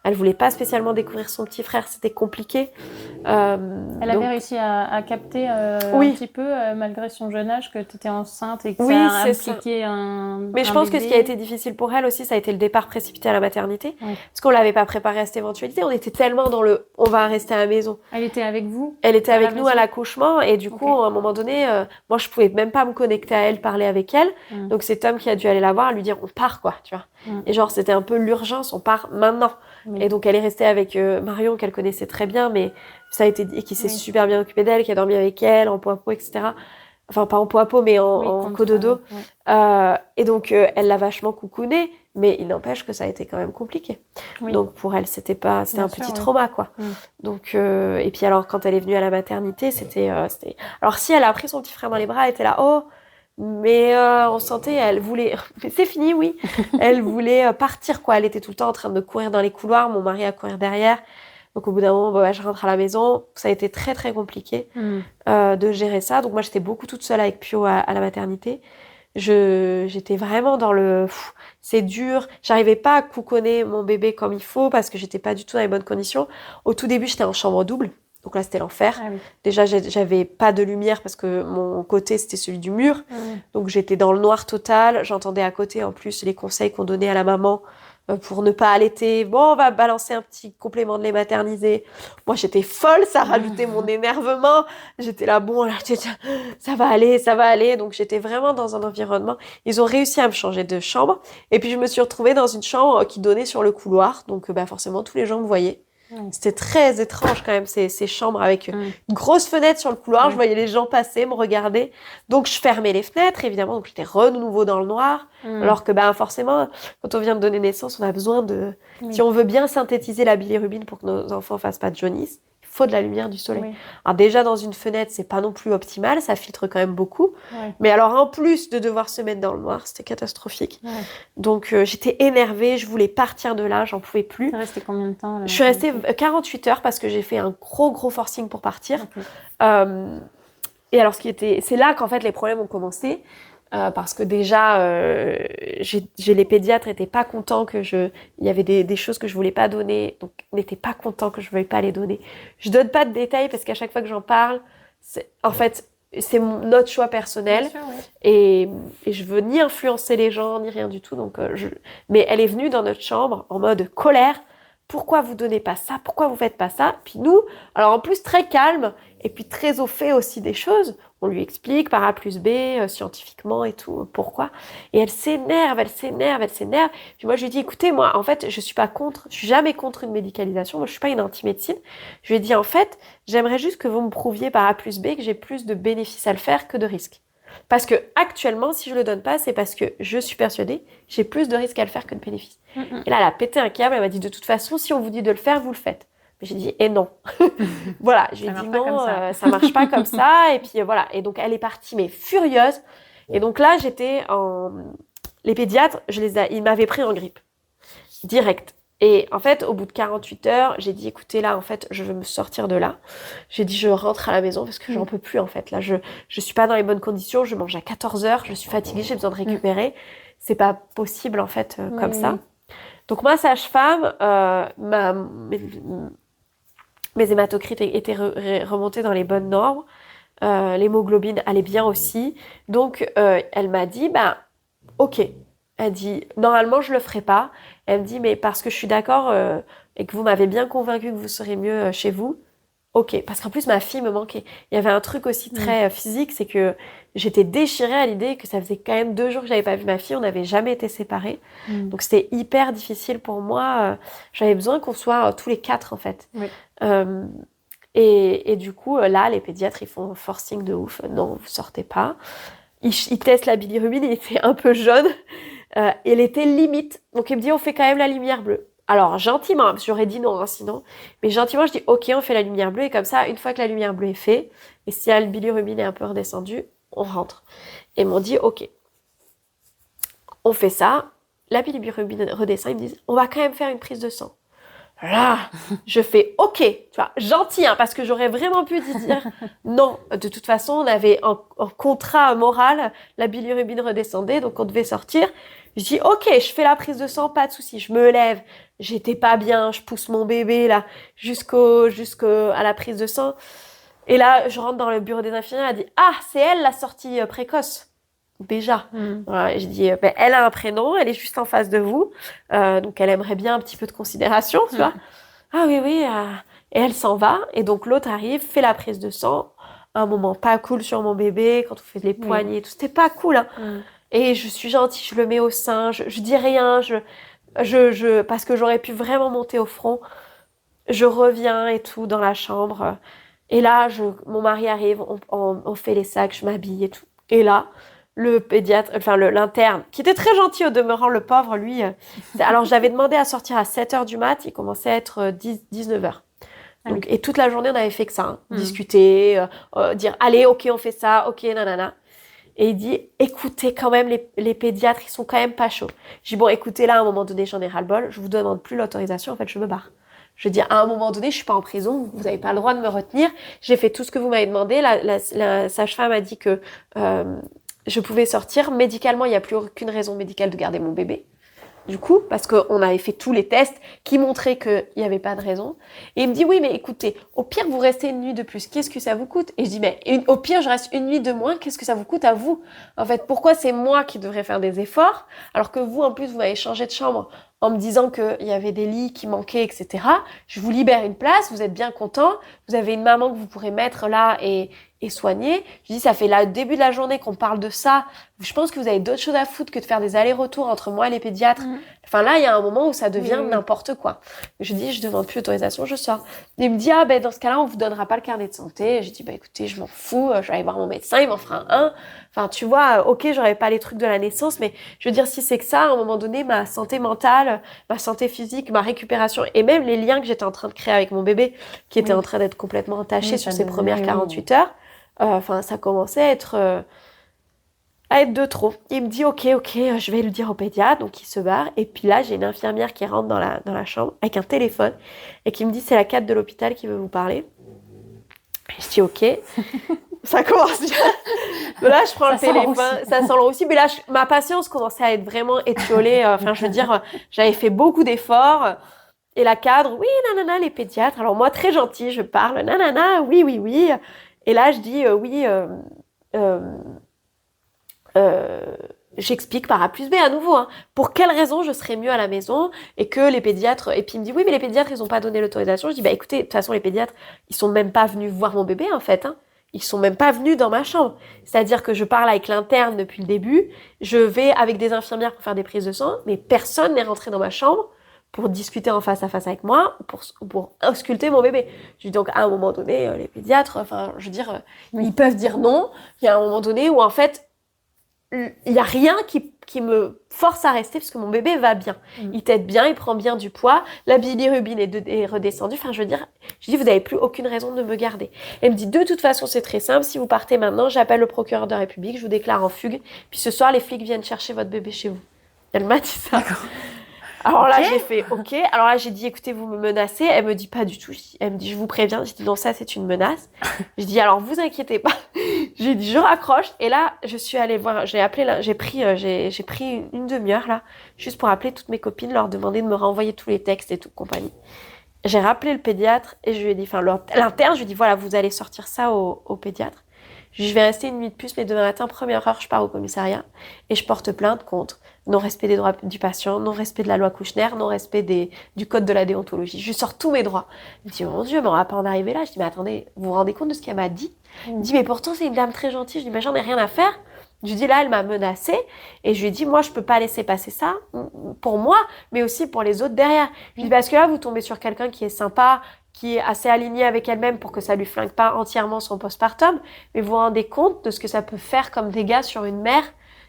Elle voulait pas spécialement découvrir son petit frère. C'était compliqué. Elle avait réussi à capter un petit peu, malgré son jeune âge, que tu étais enceinte et que ça a impliqué Mais je pense que ce qui a été difficile pour elle aussi, ça a été le départ précipité à la maternité. Parce qu'on l'avait pas préparé à cette éventualité. On était tellement dans on va rester à la maison. Elle était avec vous? Elle était avec nous à l'accouchement. Et du coup, à un moment donné, moi, je pouvais même pas me connecter à elle, parler avec elle. Donc, c'est Tom qui a dû aller la voir, lui dire, on part, quoi, tu vois. Et genre, c'était un peu l'urgence, on part maintenant. Et donc, elle est restée avec Marion, qu'elle connaissait très bien, mais ça a été dit, qui s'est super bien occupée d'elle, qui a dormi avec elle, en peau, etc. Enfin, pas en peau, mais en cododo. Et donc, elle l'a vachement coucounée, mais il n'empêche que ça a été quand même compliqué. Donc, pour elle, c'était un petit trauma, quoi. Donc, et puis alors, quand elle est venue à la maternité, c'était... Alors, si elle a pris son petit frère dans les bras, elle était là, oh... Mais on sentait, elle voulait... Mais c'est fini, oui. Elle voulait partir, quoi. Elle était tout le temps en train de courir dans les couloirs, mon mari à courir derrière. Donc au bout d'un moment, je rentre à la maison. Ça a été très, très compliqué de gérer ça. Donc moi, j'étais beaucoup toute seule avec Pio à la maternité. J'étais vraiment dans c'est dur. J'arrivais pas à couconner mon bébé comme il faut parce que j'étais pas du tout dans les bonnes conditions. Au tout début, j'étais en chambre double. Donc là, c'était l'enfer. Déjà, j'avais pas de lumière parce que mon côté, c'était celui du mur. Donc, j'étais dans le noir total. J'entendais à côté, en plus, les conseils qu'on donnait à la maman pour ne pas allaiter. Bon, on va balancer un petit complément de lait maternisé. Moi, j'étais folle. Ça rajoutait mon énervement. J'étais là, bon, là, ça va aller, ça va aller. Donc, j'étais vraiment dans un environnement. Ils ont réussi à me changer de chambre. Et puis, je me suis retrouvée dans une chambre qui donnait sur le couloir. Donc, forcément, tous les gens me voyaient. C'était très étrange quand même, ces chambres avec une grosse fenêtre sur le couloir. Je voyais les gens passer, me regarder. Donc, je fermais les fenêtres, évidemment. Donc, j'étais renouveau dans le noir. Alors que, forcément, quand on vient de donner naissance, on a besoin si on veut bien synthétiser la bilirubine pour que nos enfants fassent pas de jaunisse, il faut de la lumière du soleil. Alors, déjà, dans une fenêtre, c'est pas non plus optimal. Ça filtre quand même beaucoup. Mais alors, en plus de devoir se mettre dans le noir, c'était catastrophique. Donc, j'étais énervée. Je voulais partir de là. J'en pouvais plus. T'es restée combien de temps là, Je suis restée 48 heures parce que j'ai fait un gros forcing pour partir. Et alors, c'est là qu'en fait, les problèmes ont commencé. Parce que déjà, les pédiatres n'étaient pas contents il y avait des choses que je voulais pas donner, donc n'étaient pas contents que je veuille pas les donner. Je donne pas de détails parce qu'à chaque fois que j'en parle, c'est notre choix personnel. Bien sûr, et je veux ni influencer les gens ni rien du tout. Donc, mais elle est venue dans notre chambre en mode colère. Pourquoi vous donnez pas ça? Pourquoi vous faites pas ça? Puis nous, alors en plus très calme et puis très au fait aussi des choses. On lui explique par A plus B, scientifiquement et tout, pourquoi. Et elle s'énerve. Puis moi, je lui dis, écoutez, moi, en fait, je suis jamais contre une médicalisation. Moi, je suis pas une anti-médecine. Je lui ai dit, en fait, j'aimerais juste que vous me prouviez par A plus B que j'ai plus de bénéfices à le faire que de risques. Parce que actuellement, si je le donne pas, c'est parce que je suis persuadée, j'ai plus de risques à le faire que de bénéfices. Et là, elle a pété un câble. Elle m'a dit, de toute façon, si on vous dit de le faire, vous le faites. Mais j'ai dit, non. Voilà, je lui ai dit non, ça marche pas comme ça. Et puis voilà. Et donc, elle est partie, mais furieuse. Et donc là, les pédiatres, ils m'avaient pris en grippe. Direct. Et en fait, au bout de 48 heures, j'ai dit, écoutez, là, en fait, je veux me sortir de là. J'ai dit, je rentre à la maison parce que j'en peux plus, en fait. Là, je suis pas dans les bonnes conditions. Je mange à 14 heures. Je suis fatiguée. J'ai besoin de récupérer. C'est pas possible, en fait, comme ça. Donc, ma sage-femme, mes hématocrites étaient remontés dans les bonnes normes. L'hémoglobine allait bien aussi. Donc, elle m'a dit, ok. Elle dit, normalement, je le ferai pas. Elle me dit, mais parce que je suis d'accord et que vous m'avez bien convaincue que vous serez mieux chez vous. Ok. Parce qu'en plus, ma fille me manquait. Il y avait un truc aussi très physique, c'est que j'étais déchirée à l'idée que ça faisait quand même 2 jours que j'avais pas vu ma fille. On n'avait jamais été séparés. Donc, c'était hyper difficile pour moi. J'avais besoin qu'on soit tous les 4, en fait. Et du coup, là, les pédiatres, ils font un forcing de ouf. Non, vous sortez pas. Ils testent la bilirubine. Il était un peu jaune. Elle était limite. Donc, il me dit, on fait quand même la lumière bleue. Alors, gentiment, j'aurais dit non, sinon. Mais gentiment, je dis, OK, on fait la lumière bleue. Et comme ça, une fois que la lumière bleue est faite, et si le bilirubine est un peu redescendu, on rentre. Et ils m'ont dit, OK, on fait ça. La bilirubine redescend. Ils me disent, on va quand même faire une prise de sang. Là, je fais OK, tu vois, gentil, parce que j'aurais vraiment pu dire non. De toute façon, on avait en contrat moral, la bilirubine redescendait, donc on devait sortir. Je dis OK, je fais la prise de sang, pas de souci. Je me lève, j'étais pas bien, je pousse mon bébé là à la prise de sang. Et là, je rentre dans le bureau des infirmières, elle dit c'est elle la sortie précoce. Déjà. Voilà, et je dis, elle a un prénom, elle est juste en face de vous, donc elle aimerait bien un petit peu de considération, tu vois. Ah oui, et elle s'en va, et donc l'autre arrive, fait la prise de sang, un moment pas cool sur mon bébé, quand on fait les poignées et tout, c'était pas cool, Et je suis gentille, je le mets au sein, je dis rien, parce que j'aurais pu vraiment monter au front, je reviens et tout dans la chambre, et là, mon mari arrive, on fait les sacs, je m'habille et tout, et là, le pédiatre, l'interne, qui était très gentil au demeurant, le pauvre, lui. Alors, j'avais demandé à sortir à 7h du mat, il commençait à être 19h. Donc, et toute la journée, on avait fait que ça, discuter, dire, allez, OK, on fait ça, OK, nanana. Et il dit, écoutez, quand même, les pédiatres, ils sont quand même pas chauds. Je dis, bon, écoutez, là, à un moment donné, j'en ai ras-le-bol, je vous demande plus l'autorisation, en fait, je me barre. Je dis, à un moment donné, je suis pas en prison, vous n'avez pas le droit de me retenir, j'ai fait tout ce que vous m'avez demandé, la sage-femme a dit que je pouvais sortir. Médicalement, il n'y a plus aucune raison médicale de garder mon bébé. Du coup, parce qu'on avait fait tous les tests qui montraient qu'il n'y avait pas de raison. Et il me dit, oui, mais écoutez, au pire, vous restez une nuit de plus. Qu'est-ce que ça vous coûte? Et je dis, mais au pire, je reste une nuit de moins. Qu'est-ce que ça vous coûte à vous? En fait, pourquoi c'est moi qui devrais faire des efforts, alors que vous, en plus, vous m'avez changé de chambre en me disant qu'il y avait des lits qui manquaient, etc. Je vous libère une place, vous êtes bien content, vous avez une maman que vous pourrez mettre là et soigner. Je dis, ça fait le début de la journée qu'on parle de ça. Je pense que vous avez d'autres choses à foutre que de faire des allers-retours entre moi et les pédiatres. Enfin, là, il y a un moment où ça devient n'importe quoi. Je dis, je demande plus d'autorisation, je sors. Et il me dit, dans ce cas-là, on vous donnera pas le carnet de santé. Je dis, écoutez, je m'en fous, je vais aller voir mon médecin, il m'en fera un. Enfin, tu vois, OK, j'aurais pas les trucs de la naissance, mais je veux dire, si c'est que ça, à un moment donné, ma santé mentale, ma santé physique, ma récupération, et même les liens que j'étais en train de créer avec mon bébé, qui était en train d'être complètement entaché sur ces premières 48 heures, ça commençait à être de trop. Il me dit, OK, je vais le dire au pédiatre, donc il se barre, et puis là, j'ai une infirmière qui rentre dans la chambre, avec un téléphone, et qui me dit, c'est la cadre de l'hôpital qui veut vous parler. Et je dis, OK. Ça commence bien. Là, je prends le téléphone, ça sent le roussi. Mais là, ma patience commençait à être vraiment étiolée. Je veux dire, j'avais fait beaucoup d'efforts. Et la cadre, oui, nanana, les pédiatres. Alors moi, très gentille, je parle, nanana, oui. Et là, je dis, j'explique par A plus B à nouveau, pour quelle raison je serais mieux à la maison et que les pédiatres... Et puis il me dit, oui, mais les pédiatres, ils n'ont pas donné l'autorisation. Je dis, écoutez, de toute façon, les pédiatres, ils sont même pas venus voir mon bébé, en fait, Ils sont même pas venus dans ma chambre. C'est-à-dire que je parle avec l'interne depuis le début, je vais avec des infirmières pour faire des prises de sang, mais personne n'est rentré dans ma chambre pour discuter en face à face avec moi, pour ausculter mon bébé. Je dis donc, à un moment donné, les pédiatres, ils peuvent dire non. Il y a un moment donné où, en fait, il y a rien qui me force à rester parce que mon bébé va bien. Il tète bien, il prend bien du poids, la bilirubine est redescendue. Je dis, vous n'avez plus aucune raison de me garder. Elle me dit, de toute façon, c'est très simple. Si vous partez maintenant, j'appelle le procureur de la République, je vous déclare en fugue. Puis ce soir, les flics viennent chercher votre bébé chez vous. Elle m'a dit ça. D'accord. Alors là, j'ai fait OK. Alors là, j'ai dit, écoutez, vous me menacez. Elle me dit pas du tout. Elle me dit, je vous préviens. J'ai dit, non, ça, c'est une menace. Je dis, alors, vous inquiétez pas. J'ai dit, je raccroche. Et là, je suis allée voir, j'ai pris une demi-heure, là, juste pour appeler toutes mes copines, leur demander de me renvoyer tous les textes et tout, compagnie. J'ai rappelé le pédiatre et je lui ai dit, l'interne, je lui ai dit, voilà, vous allez sortir ça au pédiatre. Je vais rester une nuit de plus, mais demain matin, première heure, je pars au commissariat et je porte plainte contre non-respect des droits du patient, non-respect de la loi Kouchner, non-respect du code de la déontologie. Je sors tous mes droits. Il me dit, oh mon Dieu, mais on va pas en arriver là. Je dis, mais attendez, vous vous rendez compte de ce qu'elle m'a dit? Il me dit, mais pourtant, c'est une dame très gentille. Je dis, mais j'en ai rien à faire. Je lui dis, là, elle m'a menacée. Et je lui ai dit, moi, je peux pas laisser passer ça pour moi, mais aussi pour les autres derrière. Je lui dis, parce que là, vous tombez sur quelqu'un qui est sympa, qui est assez alignée avec elle-même pour que ça lui flingue pas entièrement son postpartum, mais vous vous rendez compte de ce que ça peut faire comme dégâts sur une mère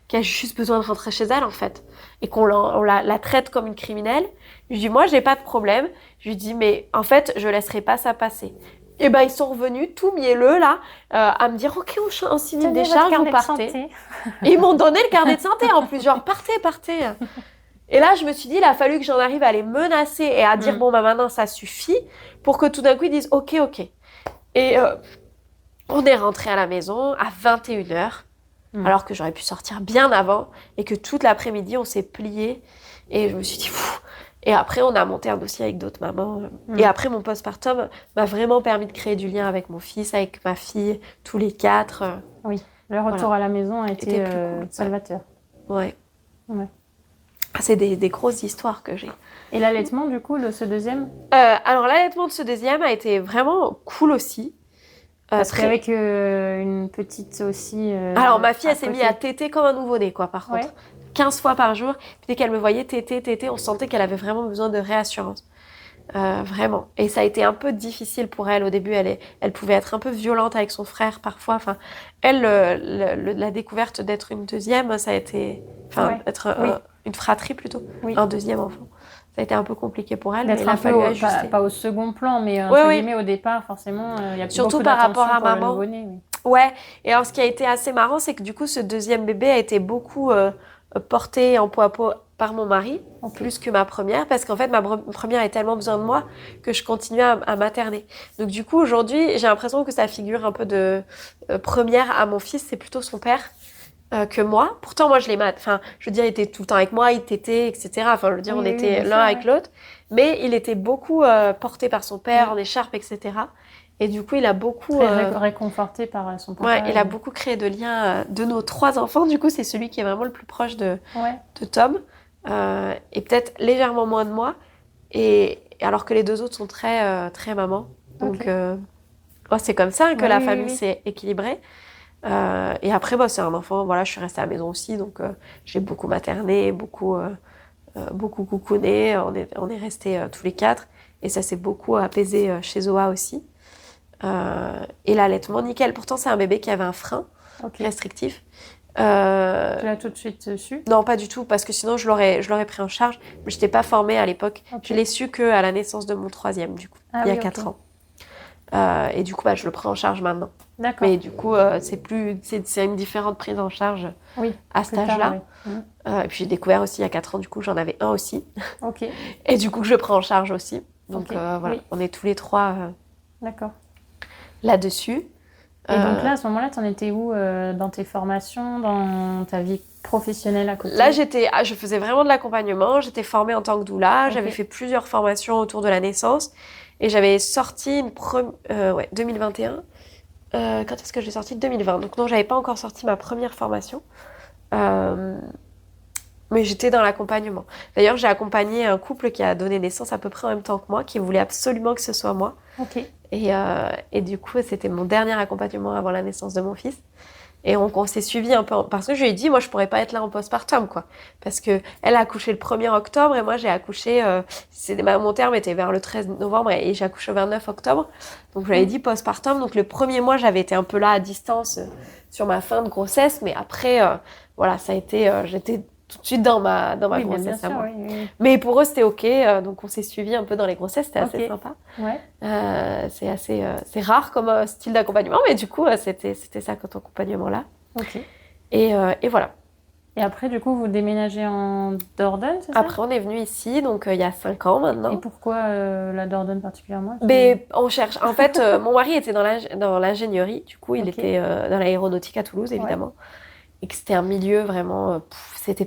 qui a juste besoin de rentrer chez elle, en fait. Et qu'on la traite comme une criminelle. Je lui dis, moi, j'ai pas de problème. Je lui dis, mais en fait, je laisserai pas ça passer. Et ben, ils sont revenus, tout mielleux, là, à me dire, OK, on signe une décharge, vous partez. Et ils m'ont donné le carnet de santé, en plus, genre, partez. Et là, je me suis dit, il a fallu que j'en arrive à les menacer et à dire, bon, bah, maintenant, ça suffit, pour que tout d'un coup, ils disent, OK. Et on est rentré à la maison à 21h, alors que j'aurais pu sortir bien avant, et que toute l'après-midi, on s'est plié. Et je me suis dit, pfff. Et après, on a monté un dossier avec d'autres mamans. Et après, mon postpartum m'a vraiment permis de créer du lien avec mon fils, avec ma fille, tous les 4. Oui, le retour à la maison a été cool, salvateur. Ouais. C'est des grosses histoires que j'ai. Et l'allaitement, du coup, ce deuxième Alors, l'allaitement de ce deuxième a été vraiment cool aussi. Parce qu'avec une petite aussi... Alors, ma fille, elle s'est mise à téter comme un nouveau-né, quoi, par contre. 15 fois par jour. Puis dès qu'elle me voyait téter, on sentait qu'elle avait vraiment besoin de réassurance. Vraiment. Et ça a été un peu difficile pour elle. Au début, elle pouvait être un peu violente avec son frère parfois. Enfin, elle, la découverte d'être une deuxième, ça a été... Enfin, une fratrie plutôt. Un deuxième enfant. Ça a été un peu compliqué pour elle. D'être un peu pas au second plan, mais entre guillemets, au départ, forcément, il y a surtout beaucoup par rapport à pour maman. le nouveau-né. Ouais. Et alors, ce qui a été assez marrant, c'est que du coup, ce deuxième bébé a été beaucoup porté en peau à peau par mon mari, plus que ma première, parce qu'en fait, ma première avait tellement besoin de moi que je continuais à materner. Donc du coup, aujourd'hui, j'ai l'impression que ça figure un peu de première à mon fils, c'est plutôt son père que moi. Pourtant, moi, je veux dire, il était tout le temps avec moi, il tétait, etc. Enfin, je veux dire, on était l'un avec l'autre. Mais il était beaucoup porté par son père, en écharpe, etc. Et du coup, il a beaucoup... réconforté par son papa. Ouais, il a beaucoup créé de liens de nos 3 enfants. Du coup, c'est celui qui est vraiment le plus proche de Tom. Et peut-être légèrement moins de moi. Et alors que les 2 autres sont très, très maman. Donc, c'est comme ça que la famille s'est équilibrée. Et après, c'est un enfant. Voilà, je suis restée à la maison aussi. Donc, j'ai beaucoup materné, beaucoup coucouné. On est restés tous les 4. Et ça s'est beaucoup apaisé chez Zoa aussi. Et l'allaitement, nickel. Pourtant, c'est un bébé qui avait un frein restrictif. Tu l'as tout de suite su? Non, pas du tout, parce que sinon, je l'aurais pris en charge. Mais je n'étais pas formée à l'époque. Je l'ai su qu'à la naissance de mon 3e, du coup, il y a 4 ans. Et du coup, je le prends en charge maintenant. D'accord. Mais du coup, c'est une différente prise en charge à cet âge-là. Et puis, j'ai découvert aussi il y a 4 ans, du coup, j'en avais un aussi. Et du coup, je le prends en charge aussi. Donc, voilà, on est tous les 3 là-dessus. Et donc là, à ce moment-là, tu en étais où dans tes formations, dans ta vie professionnelle à côté? Là, je faisais vraiment de l'accompagnement. J'étais formée en tant que doula. J'avais fait plusieurs formations autour de la naissance. Et j'avais sorti 2021. Quand est-ce que j'ai sorti? 2020. Donc non, j'avais pas encore sorti ma première formation. Mais j'étais dans l'accompagnement. D'ailleurs, j'ai accompagné un couple qui a donné naissance à peu près en même temps que moi, qui voulait absolument que ce soit moi. Et du coup, c'était mon dernier accompagnement avant la naissance de mon fils. Et on s'est suivi un peu, parce que je lui ai dit, moi, je pourrais pas être là en postpartum, quoi. Parce que elle a accouché le 1er octobre et moi, j'ai accouché, mon terme était vers le 13 novembre et j'ai accouché le 29 octobre. Donc, je lui ai dit postpartum. Donc, le premier mois, j'avais été un peu là à distance sur ma fin de grossesse. Mais après, voilà, ça a été, j'étais tout de suite dans ma grossesse à moi. Mais pour eux, c'était OK. Donc, on s'est suivis un peu dans les grossesses. C'était assez sympa. C'est rare comme style d'accompagnement. Mais du coup, c'était ça, cet accompagnement-là. Et voilà. Et après, du coup, vous déménagez en Dordogne, c'est ça? Après, on est venu ici, donc il y a 5 ans maintenant. Et pourquoi la Dordogne particulièrement? Mais on cherche. En fait, mon mari était dans l'ingénierie. Du coup, il était dans l'aéronautique à Toulouse, évidemment. Et que c'était un milieu vraiment...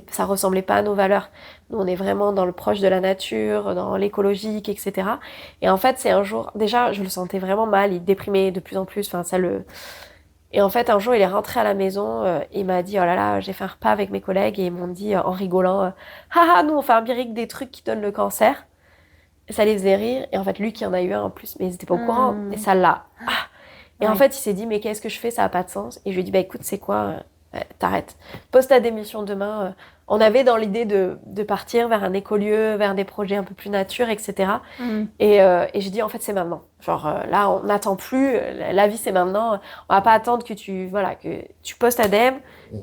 ça ressemblait pas à nos valeurs. Nous, on est vraiment dans le proche de la nature, dans l'écologique, etc. Et en fait, c'est un jour... Déjà, je le sentais vraiment mal. Il déprimait de plus en plus. Enfin, Et en fait, un jour, il est rentré à la maison. Il m'a dit, oh là là, j'ai fait un repas avec mes collègues. Et ils m'ont dit, en rigolant, haha, nous, on fait empirique des trucs qui donnent le cancer. Et ça les faisait rire. Et en fait, lui qui en a eu un en plus, mais ils n'étaient pas au courant. Et ça l'a... Et en fait, il s'est dit, mais qu'est-ce que je fais? Ça n'a pas de sens. Et je lui ai dit, écoute, c'est quoi t'arrêtes. Pose ta démission demain. on avait dans l'idée de partir vers un écolieu, vers des projets un peu plus nature, etc. Et j'ai dit, en fait, c'est maintenant. Genre, là, on n'attend plus. La vie, c'est maintenant. On va pas attendre que tu postes ADEME.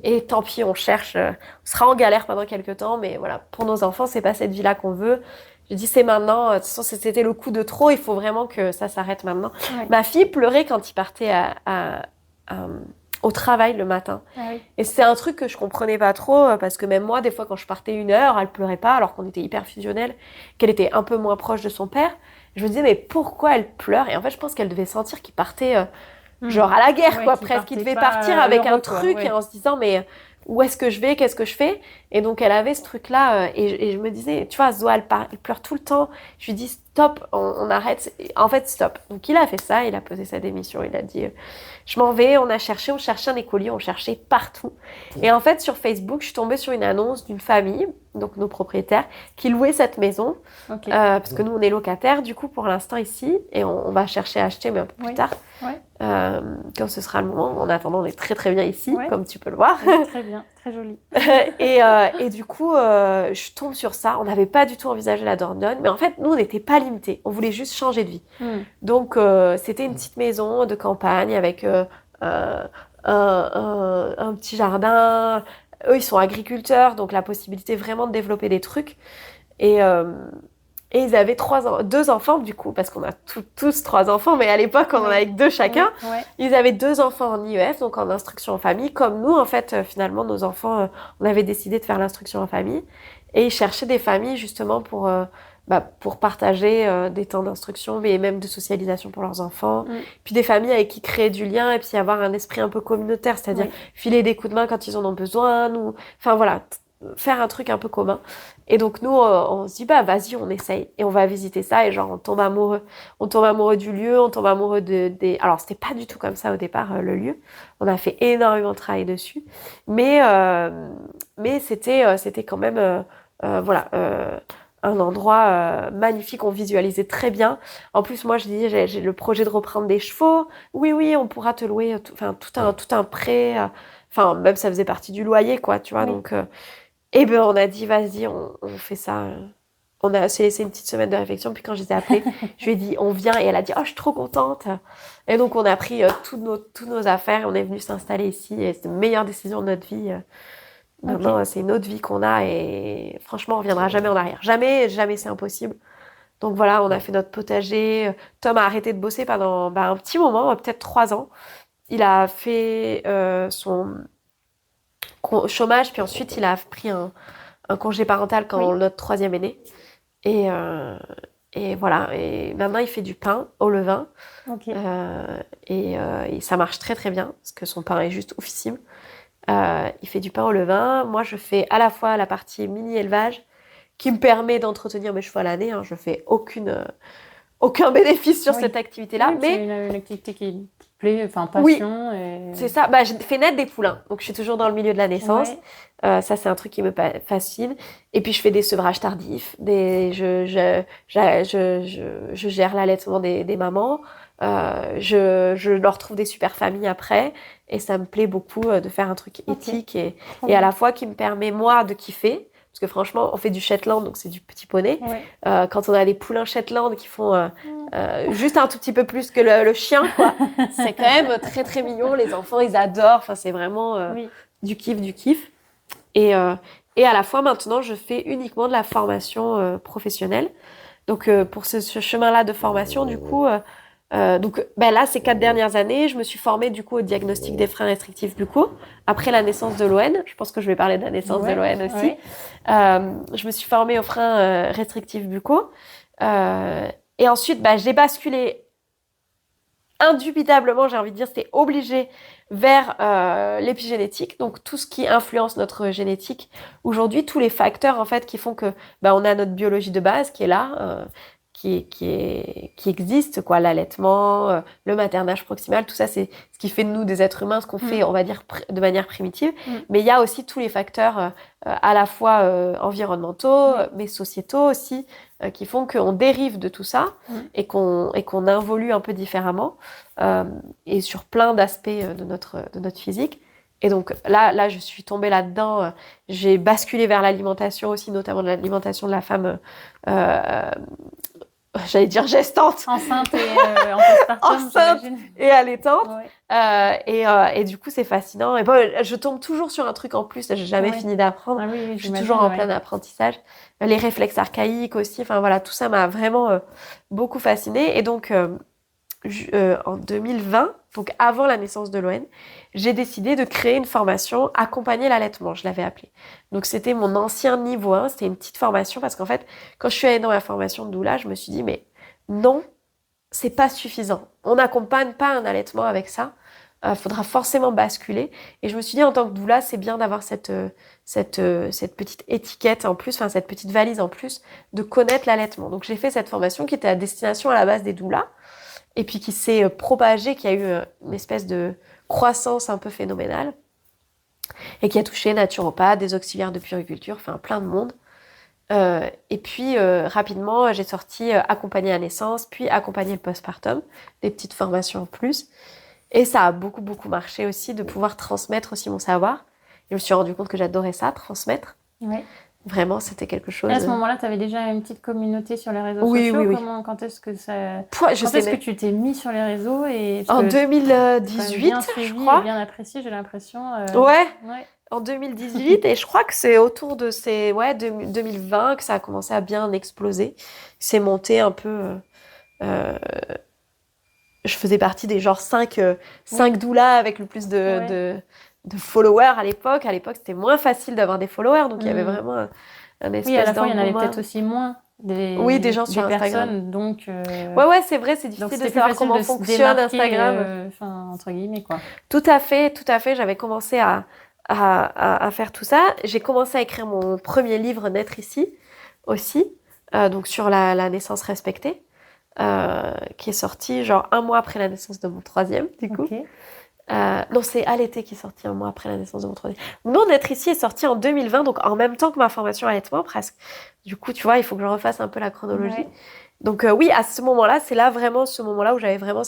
Et tant pis, on cherche. On sera en galère pendant quelques temps. Mais voilà, pour nos enfants, c'est pas cette vie-là qu'on veut. J'ai dit, c'est maintenant. De toute façon, c'était le coup de trop. Il faut vraiment que ça s'arrête maintenant. Ouais. Ma fille pleurait quand il partait au travail le matin. Ah oui. Et c'est un truc que je comprenais pas trop, parce que même moi, des fois, quand je partais 1 heure, elle pleurait pas, alors qu'on était hyper fusionnels, qu'elle était un peu moins proche de son père. Je me disais, mais pourquoi elle pleure? Et en fait, je pense qu'elle devait sentir qu'il partait, genre à la guerre, quoi, presque. Qu'il devait partir avec un truc, et en se disant, mais où est-ce que je vais? Qu'est-ce que je fais? Et donc, elle avait ce truc-là, et je me disais, tu vois, Zoa, elle pleure tout le temps. Je lui dis, stop, on arrête. En fait, stop. Donc, il a fait ça, il a posé sa démission, il a dit, je m'en vais. On cherchait un écolier, on cherchait partout. Et en fait, sur Facebook, je suis tombée sur une annonce d'une famille, donc nos propriétaires, qui louaient cette maison. Okay. Parce que nous, on est locataires, du coup, pour l'instant, ici. Et on va chercher à acheter, mais un peu plus tard. Ouais. Quand ce sera le moment. En attendant, on est très, très bien ici, comme tu peux le voir. Ouais, très bien, très joli. et du coup, je tombe sur ça. On n'avait pas du tout envisagé la Dordogne. Mais en fait, nous, on n'était pas limités. On voulait juste changer de vie. Donc, c'était une petite maison de campagne avec un petit jardin. Eux, ils sont agriculteurs, donc la possibilité vraiment de développer des trucs. Et ils avaient 2 enfants, du coup, parce qu'on a tous 3 enfants, mais à l'époque, on en avait 2 chacun. Ouais. Ils avaient 2 enfants en IEF, donc en instruction en famille. Comme nous, en fait, finalement, nos enfants, on avait décidé de faire l'instruction en famille. Et ils cherchaient des familles, justement, pour partager des temps d'instruction, mais même de socialisation pour leurs enfants. Puis des familles avec qui créer du lien et puis avoir un esprit un peu communautaire, c'est-à-dire filer des coups de main quand ils en ont besoin. Enfin, voilà, faire un truc un peu commun. Et donc, nous, on se dit, vas-y, on essaye. Et on va visiter ça. Et genre, on tombe amoureux. On tombe amoureux du lieu. On tombe amoureux Alors, c'était pas du tout comme ça au départ, le lieu. On a fait énormément de travail dessus. Mais c'était quand même, un endroit magnifique. On visualisait très bien. En plus, moi, je dis, j'ai le projet de reprendre des chevaux. Oui, on pourra te louer tout un prêt. Même ça faisait partie du loyer, quoi, tu vois. Oui. Donc, on a dit, vas-y, on fait ça. On s'est laissé une petite semaine de réflexion. Puis quand je les ai appelés, je lui ai dit, on vient. Et elle a dit, oh, je suis trop contente. Et donc, on a pris toutes nos affaires et on est venu s'installer ici. Et c'était la meilleure décision de notre vie. Maintenant, c'est une autre vie qu'on a et franchement, on reviendra jamais en arrière. Jamais c'est impossible. Donc voilà, on a fait notre potager. Tom a arrêté de bosser pendant un petit moment, peut-être 3 ans. Il a fait son chômage, puis ensuite, il a pris un congé parental quand notre 3e est né. Et voilà. Et maintenant, il fait du pain au levain. Et ça marche très, très bien parce que son pain est juste oufissime. Il fait du pain au levain. Moi, je fais à la fois la partie mini-élevage qui me permet d'entretenir mes chevaux à l'année. Je fais aucun bénéfice sur cette activité-là. Mais c'est une activité qui plaît, passion. Oui, c'est ça. Je fais naître des poulains. Donc, je suis toujours dans le milieu de la naissance. Ça, c'est un truc qui me fascine. Et puis, je fais des sevrages tardifs. Je gère l'allaitement des mamans. Je leur trouve des super familles après. Et ça me plaît beaucoup de faire un truc éthique et à la fois qui me permet, moi, de kiffer. Parce que franchement, on fait du Shetland, donc c'est du petit poney. Quand on a des poulains Shetland qui font juste un tout petit peu plus que le chien, quoi, c'est quand même très, très mignon. Les enfants, ils adorent. Enfin, c'est vraiment du kiff. Et à la fois, maintenant, je fais uniquement de la formation professionnelle. Donc, pour ce chemin-là de formation, du coup... là, ces 4 dernières années, je me suis formée du coup au diagnostic des freins restrictifs buccaux après la naissance de Loen. Je pense que je vais parler de la naissance de Loen aussi. Je me suis formée aux freins restrictifs buccaux. Et ensuite, j'ai basculé indubitablement, j'ai envie de dire, c'était obligé vers l'épigénétique, donc tout ce qui influence notre génétique. Aujourd'hui, tous les facteurs en fait qui font que on a notre biologie de base qui est là. Qui existe, quoi, l'allaitement, le maternage proximal, tout ça, c'est ce qui fait de nous des êtres humains, ce qu'on fait, on va dire, de manière primitive. Mais il y a aussi tous les facteurs à la fois environnementaux, mais sociétaux aussi, qui font qu'on dérive de tout ça et qu'on évolue un peu différemment et sur plein d'aspects de notre physique. Et donc là, je suis tombée là-dedans. J'ai basculé vers l'alimentation aussi, notamment de l'alimentation de la femme, j'allais dire gestante. Enceinte et en postpartum, Enceinte j'imagine. et allaitante. Ouais. Et du coup, c'est fascinant. Et bon, je tombe toujours sur un truc en plus. J'ai jamais fini d'apprendre. Ah oui, Je suis toujours en plein apprentissage. Les réflexes archaïques aussi. Enfin voilà, tout ça m'a vraiment beaucoup fascinée. Et donc, en 2020, donc avant la naissance de Loen, j'ai décidé de créer une formation accompagner l'allaitement, je l'avais appelée. Donc c'était mon ancien niveau 1, c'était une petite formation parce qu'en fait, quand je suis allée dans ma formation de doula, je me suis dit mais non, c'est pas suffisant. On n'accompagne pas un allaitement avec ça. Faudra forcément basculer. Et je me suis dit en tant que doula, c'est bien d'avoir cette petite étiquette en plus, enfin cette petite valise en plus, de connaître l'allaitement. Donc j'ai fait cette formation qui était à destination à la base des doulas. Et puis qui s'est propagée, qui a eu une espèce de croissance un peu phénoménale, et qui a touché naturopathes, des auxiliaires de puériculture, enfin plein de monde. Et puis rapidement, j'ai sorti accompagner la naissance, puis accompagner le postpartum, des petites formations en plus. Et ça a beaucoup, beaucoup marché aussi, de pouvoir transmettre aussi mon savoir. Et je me suis rendu compte que j'adorais ça, transmettre. Ouais. Vraiment, c'était quelque chose... Et à ce moment-là, tu avais déjà une petite communauté sur les réseaux Oui, sociaux. oui. Quand est-ce que ça... Quand est-ce que tu t'es mis sur les réseaux en 2018, bien suivi, je crois. Et bien apprécié, j'ai l'impression. Ouais. En 2018, et je crois que c'est autour de 2020 que ça a commencé à bien exploser. C'est monté un peu... je faisais partie des genre 5 doulas avec le plus de followers à l'époque. À l'époque, c'était moins facile d'avoir des followers, donc il y avait vraiment un espèce d'engouement. Oui, à la fois, il y en avait peut-être aussi moins. Des gens sur Instagram. Personnes, donc... Ouais, c'est vrai, c'est difficile de savoir comment fonctionne Instagram. Entre guillemets, quoi. Tout à fait. J'avais commencé à faire tout ça. J'ai commencé à écrire mon premier livre, Naître ici, aussi, donc sur la naissance respectée, qui est sorti genre 1 mois après la naissance de mon 3e, du coup. Okay. Non, c'est Allaiter qui est sorti 1 mois après la naissance de mon 3e. Non, Naître ici est sorti en 2020, donc en même temps que ma formation allaitement, presque. Du coup, tu vois, il faut que je refasse un peu la chronologie. Ouais. Donc oui, à ce moment-là, c'est là vraiment ce moment-là où j'avais vraiment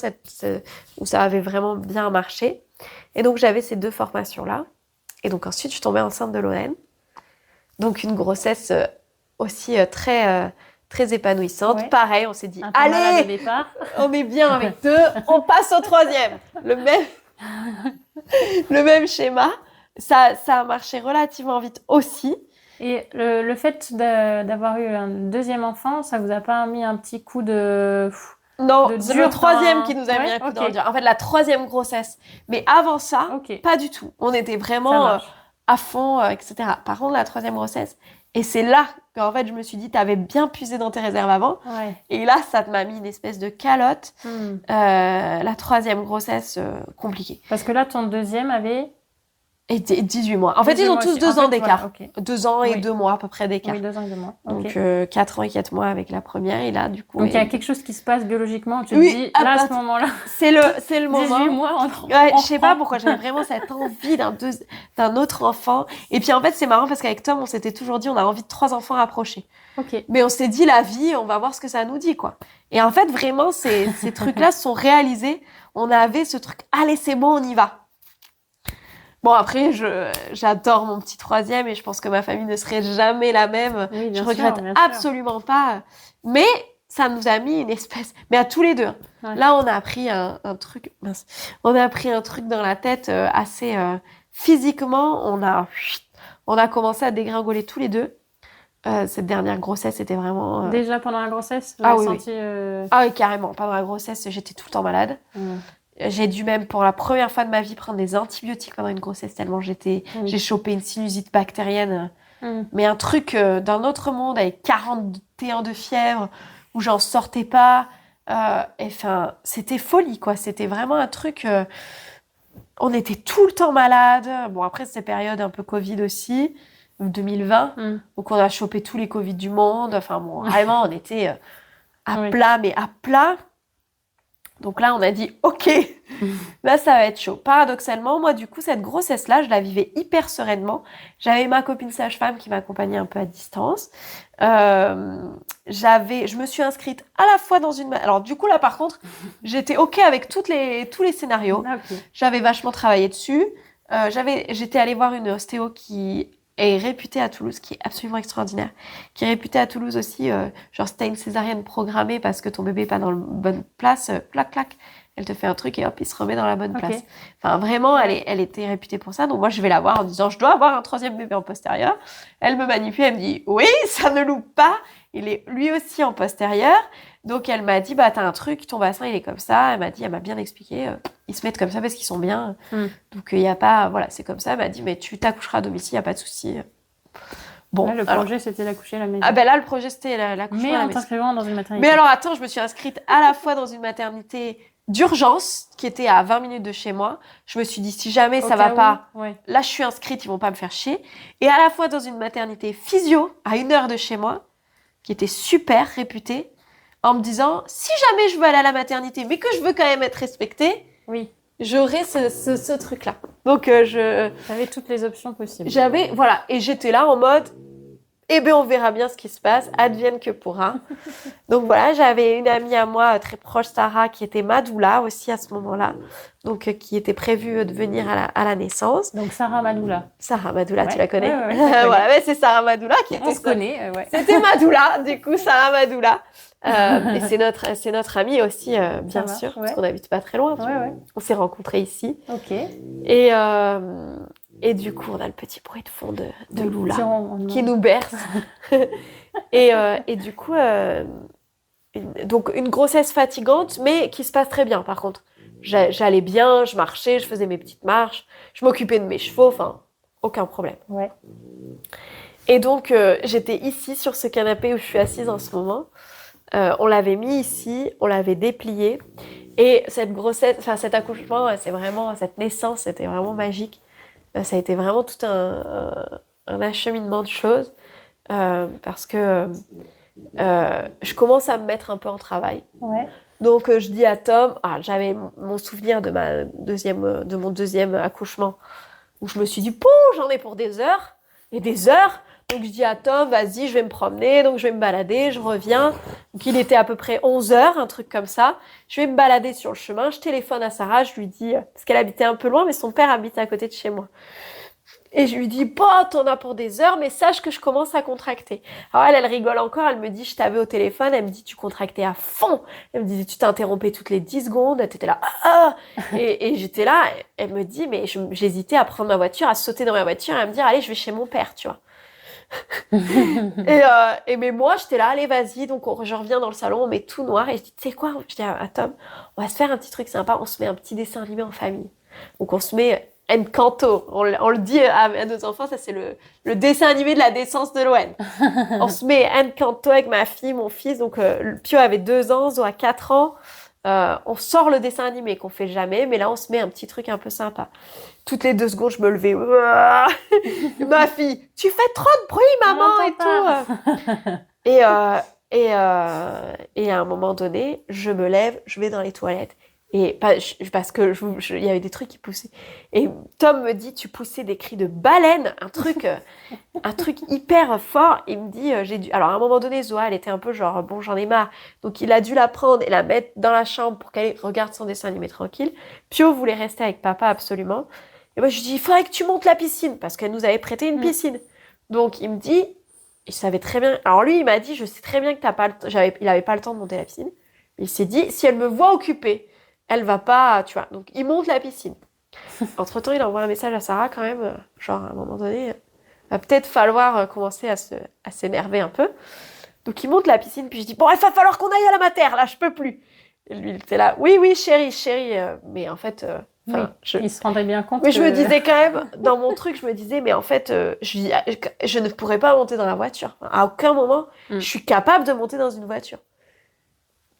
où ça avait vraiment bien marché. Et donc j'avais ces 2 formations-là. Et donc ensuite, je suis tombée enceinte de Loen. Donc une grossesse aussi très épanouissante. Ouais. Pareil, on s'est dit, allez, on est bien avec 2, on passe au 3e. Le même schéma. Ça a marché relativement vite aussi. Et le fait d'avoir eu un 2e enfant, ça vous a pas mis un petit coup de... Non, c'est le 3e qui nous a mis un coup dans le dur. En fait, la 3e grossesse. Mais avant ça, pas du tout. On était vraiment à fond, etc. Par contre, la 3e grossesse. Et c'est là qu'en fait, je me suis dit, t'avais bien puisé dans tes réserves avant. Ouais. Et là, ça m'a mis une espèce de calotte. La 3e grossesse, compliquée. Parce que là, ton 2e avait... Et 18 mois. En fait, ils ont tous 2 ans d'écart. Voilà, 2 ans et 2 mois à peu près d'écart. Oui, 2 ans et 2 mois. Donc 4 ans et 4 mois avec la première. Et là, du coup... Donc il y a quelque chose qui se passe biologiquement. Tu te dis, là, à ce moment-là... C'est le moment. 18 mois, je sais pas pourquoi j'avais vraiment cette envie d'un autre enfant. Et puis en fait, c'est marrant parce qu'avec Tom, on s'était toujours dit, on a envie de 3 enfants rapprochés. Mais on s'est dit, la vie, on va voir ce que ça nous dit, quoi. Et en fait, vraiment, ces trucs-là se sont réalisés. On avait ce truc, allez, c'est bon, on y va. Bon, après, j'adore mon petit 3e et je pense que ma famille ne serait jamais la même. Oui, je regrette absolument pas. Mais ça nous a mis une espèce... Mais à tous les 2. Ouais. Là, on a pris un truc... Mince. On a pris un truc dans la tête assez... physiquement, on a commencé à dégringoler tous les 2. Cette dernière grossesse, c'était vraiment... Déjà pendant la grossesse, vous avez senti... Ah oui, carrément. Pendant la grossesse, j'étais tout le temps malade. J'ai dû même, pour la première fois de ma vie, prendre des antibiotiques pendant une grossesse, tellement j'ai chopé une sinusite bactérienne. Mais un truc d'un autre monde, avec 41 de fièvre, où j'en sortais pas. Enfin, c'était folie, quoi. C'était vraiment un truc... on était tout le temps malade. Bon, après, c'était période un peu Covid aussi, 2020. Donc, on a chopé tous les Covid du monde. Enfin, bon, vraiment, on était à plat, mais à plat. Donc là, on a dit, OK, là, ça va être chaud. Paradoxalement, moi, du coup, cette grossesse-là, je la vivais hyper sereinement. J'avais ma copine sage-femme qui m'accompagnait un peu à distance. Je me suis inscrite à la fois dans une... Alors, du coup, là, par contre, j'étais OK avec tous les scénarios. Okay. J'avais vachement travaillé dessus. J'étais allée voir une ostéo qui est réputée à Toulouse, qui est absolument extraordinaire, qui est réputée à Toulouse aussi, genre si t'as une césarienne programmée parce que ton bébé est pas dans la bonne place, clac, clac, elle te fait un truc et hop, il se remet dans la bonne place. Enfin, vraiment, elle était réputée pour ça. Donc moi, je vais la voir en disant, je dois avoir un 3e bébé en postérieur. Elle me manipule, elle me dit, oui, ça ne loupe pas. Il est lui aussi en postérieur. Donc elle m'a dit, t'as un truc, ton bassin, il est comme ça. Elle m'a bien expliqué, ils se mettent comme ça parce qu'ils sont bien. Donc il y a pas, voilà, c'est comme ça. Elle m'a dit, mais tu t'accoucheras à domicile, il n'y a pas de souci. Bon, là, le projet, c'était d'accoucher à la maison. Ah ben là, le projet, c'était l'accouchement à la maison. Mais en t'inscrivant dans une maternité. Mais alors, attends, je me suis inscrite à la fois dans une maternité d'urgence, qui était à 20 minutes de chez moi. Je me suis dit, si jamais ça va pas, là, je suis inscrite, ils vont pas me faire chier. Et à la fois dans une maternité physio, à 1 heure de chez moi, qui était super réputée, en me disant, si jamais je veux aller à la maternité, mais que je veux quand même être respectée, j'aurais ce truc-là. Donc, j'avais toutes les options possibles. Voilà. Et j'étais là en mode, on verra bien ce qui se passe, advienne que pourra. Donc voilà, j'avais une amie à moi très proche, Sarah, qui était ma doula aussi à ce moment-là, donc qui était prévue de venir à la naissance. Donc Sarah Madoula. Sarah Madoula, tu la connais? Voilà, mais c'est Sarah Madoula qui était. On se connaît, C'était ma doula, du coup, Sarah Madoula. Et c'est notre amie aussi, bien sûr, parce qu'on n'habite pas très loin. On s'est rencontrés ici. Ok. Et du coup, on a le petit bruit de fond de Lula qui nous berce. et du coup, donc une grossesse fatigante, mais qui se passe très bien par contre. J'allais bien, je marchais, je faisais mes petites marches, je m'occupais de mes chevaux, enfin, aucun problème. Et donc, j'étais ici sur ce canapé où je suis assise en ce moment. On l'avait mis ici, on l'avait déplié. Et cette grossesse, enfin cet accouchement, cette naissance, c'était vraiment magique. Ça a été vraiment tout un acheminement de choses parce que je commence à me mettre un peu en travail. Donc je dis à Tom, j'avais mon souvenir de mon deuxième accouchement où je me suis dit, j'en ai pour des heures et des heures. Donc je dis à Tom, vas-y, je vais me promener, donc je vais me balader, je reviens. Donc il était à peu près 11 heures, un truc comme ça. Je vais me balader sur le chemin, je téléphone à Sarah, je lui dis, parce qu'elle habitait un peu loin, mais son père habite à côté de chez moi. Et je lui dis, t'en as pour des heures, mais sache que je commence à contracter. Alors elle rigole encore, elle me dit, je t'avais au téléphone, elle me dit, tu contractais à fond. Elle me dit, tu t'interrompais toutes les 10 secondes, t'étais là, et j'étais là, elle me dit, mais j'hésitais à prendre ma voiture, à sauter dans ma voiture, et à me dire, allez, je vais chez mon père, tu vois. Mais moi j'étais là, allez vas-y, donc je reviens dans le salon, on met tout noir et je dis, tu sais quoi, je dis à Tom, on va se faire un petit truc sympa, on se met un petit dessin animé en famille. Donc on se met Encanto, on le dit à nos enfants, ça c'est le dessin animé de la naissance de Loane. On se met Encanto avec ma fille, mon fils, donc Pio avait 2 ans, Zo a 4 ans. On sort le dessin animé qu'on fait jamais, mais là on se met un petit truc un peu sympa. Toutes les 2 secondes, je me levais. Ma fille, tu fais trop de bruit, maman, et tout. Et à un moment donné, je me lève, je vais dans les toilettes. Et parce que il y avait des trucs qui poussaient. Et Tom me dit, tu poussais des cris de baleine, un truc hyper fort. Il me dit, alors à un moment donné, Zoa, elle était un peu genre, bon, j'en ai marre. Donc il a dû la prendre et la mettre dans la chambre pour qu'elle regarde son dessin animé tranquille. Pio voulait rester avec papa absolument. Et moi je lui dis, il faudrait que tu montes la piscine parce qu'elle nous avait prêté une piscine. Donc il me dit, il savait très bien. Alors lui il m'a dit, je sais très bien que il avait pas le temps de monter la piscine. Il s'est dit, si elle me voit occupée, elle va pas, tu vois. Donc, il monte la piscine. Entre-temps, il envoie un message à Sarah quand même, genre à un moment donné, va peut-être falloir commencer à s'énerver un peu. Donc, il monte la piscine, puis je dis, bon, il va falloir qu'on aille à la mater, là, je peux plus. Et lui, il était là, oui, chérie, mais en fait... il se rendait bien compte mais je me disais quand même, dans mon truc, je me disais, mais en fait, je ne pourrais pas monter dans la voiture. À aucun moment, je suis capable de monter dans une voiture.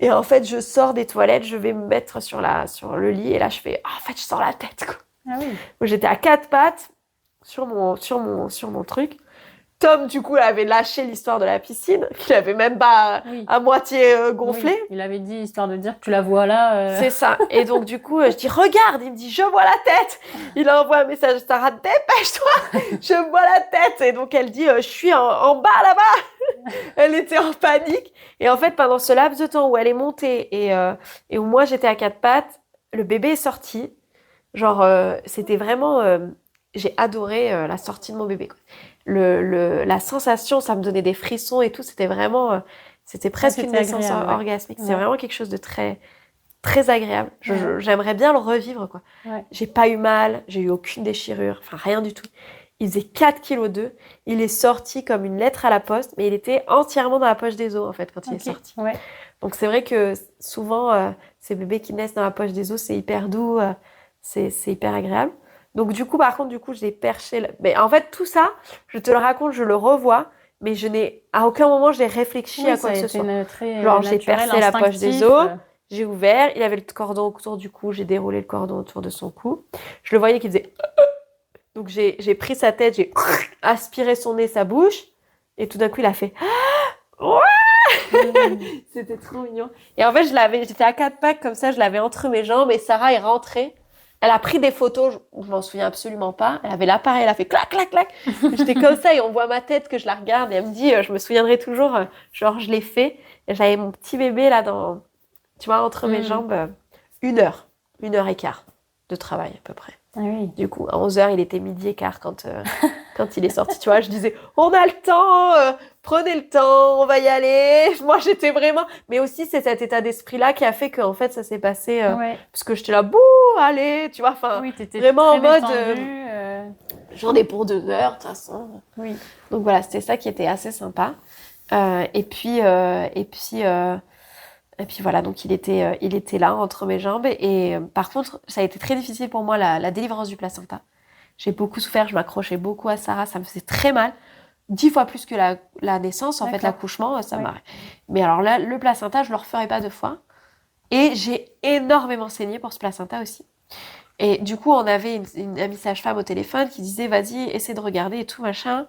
Et en fait, je sors des toilettes, je vais me mettre sur le lit, et là, je fais, en fait, je sors la tête, quoi. Ah oui. J'étais à 4 pattes sur mon truc. Tom, du coup, avait lâché l'histoire de la piscine, qu'il avait même pas à moitié gonflé. Oui. Il avait dit, histoire de dire que tu la vois là. C'est ça. Et donc, du coup, je dis, regarde, il me dit, je vois la tête. Il envoie un message, Sarah, dépêche-toi, je vois la tête. Et donc, elle dit, je suis en bas là-bas. Elle était en panique. Et en fait, pendant ce laps de temps où elle est montée et où moi, j'étais à 4 pattes, le bébé est sorti. Genre, c'était vraiment... j'ai adoré la sortie de mon bébé, quoi. La sensation, ça me donnait des frissons et tout. C'était vraiment... c'était presque une naissance orgasmique. C'est vraiment quelque chose de très, très agréable. J'aimerais bien le revivre, quoi. Ouais. J'ai pas eu mal, j'ai eu aucune déchirure, enfin rien du tout. Il faisait 4,2 kg. Il est sorti comme une lettre à la poste, mais il était entièrement dans la poche des os, en fait, quand il est sorti. Ouais. Donc, c'est vrai que souvent, ces bébés qui naissent dans la poche des os, c'est hyper doux, c'est hyper agréable. Donc, du coup, par contre, je l'ai perché. Mais en fait, tout ça, je te le raconte, je le revois, mais à aucun moment, j'ai réfléchi à quoi que ce soit. Genre, j'ai percé la poche des os, j'ai ouvert, il avait le cordon autour du cou, j'ai déroulé le cordon autour de son cou. Je le voyais qu'il faisait... Donc, j'ai pris sa tête, j'ai aspiré son nez, sa bouche, et tout d'un coup, il a fait... C'était trop mignon. Et en fait, j'étais à 4 pattes comme ça, je l'avais entre mes jambes, et Sarah est rentrée. Elle a pris des photos, je m'en souviens absolument pas. Elle avait l'appareil, elle a fait clac, clac, clac. J'étais comme ça, et on voit ma tête que je la regarde, et elle me dit, je me souviendrai toujours, genre, je l'ai fait. Et j'avais mon petit bébé là tu vois, entre mes jambes, 1h de travail à peu près. Ah oui. Du coup, à 11h, il était 12h15 quand il est sorti. Tu vois, je disais, on a le temps, prenez le temps, on va y aller. Moi, j'étais vraiment... Mais aussi, c'est cet état d'esprit-là qui a fait qu'en fait, ça s'est passé... Parce que j'étais là, bouh, allez, tu vois, enfin, vraiment en mode... J'en ai pour 2 heures, de toute façon. Oui. Donc voilà, c'était ça qui était assez sympa. Et puis voilà, donc il était là entre mes jambes. Et par contre, ça a été très difficile pour moi la délivrance du placenta. J'ai beaucoup souffert, je m'accrochais beaucoup à Sarah, ça me faisait très mal. 10 fois plus que la naissance, en fait, l'accouchement, ça m'a... Mais alors là, le placenta, je le referai pas 2 fois. Et j'ai énormément saigné pour ce placenta aussi. Et du coup, on avait une amie sage-femme au téléphone qui disait, vas-y, essaie de regarder et tout, machin.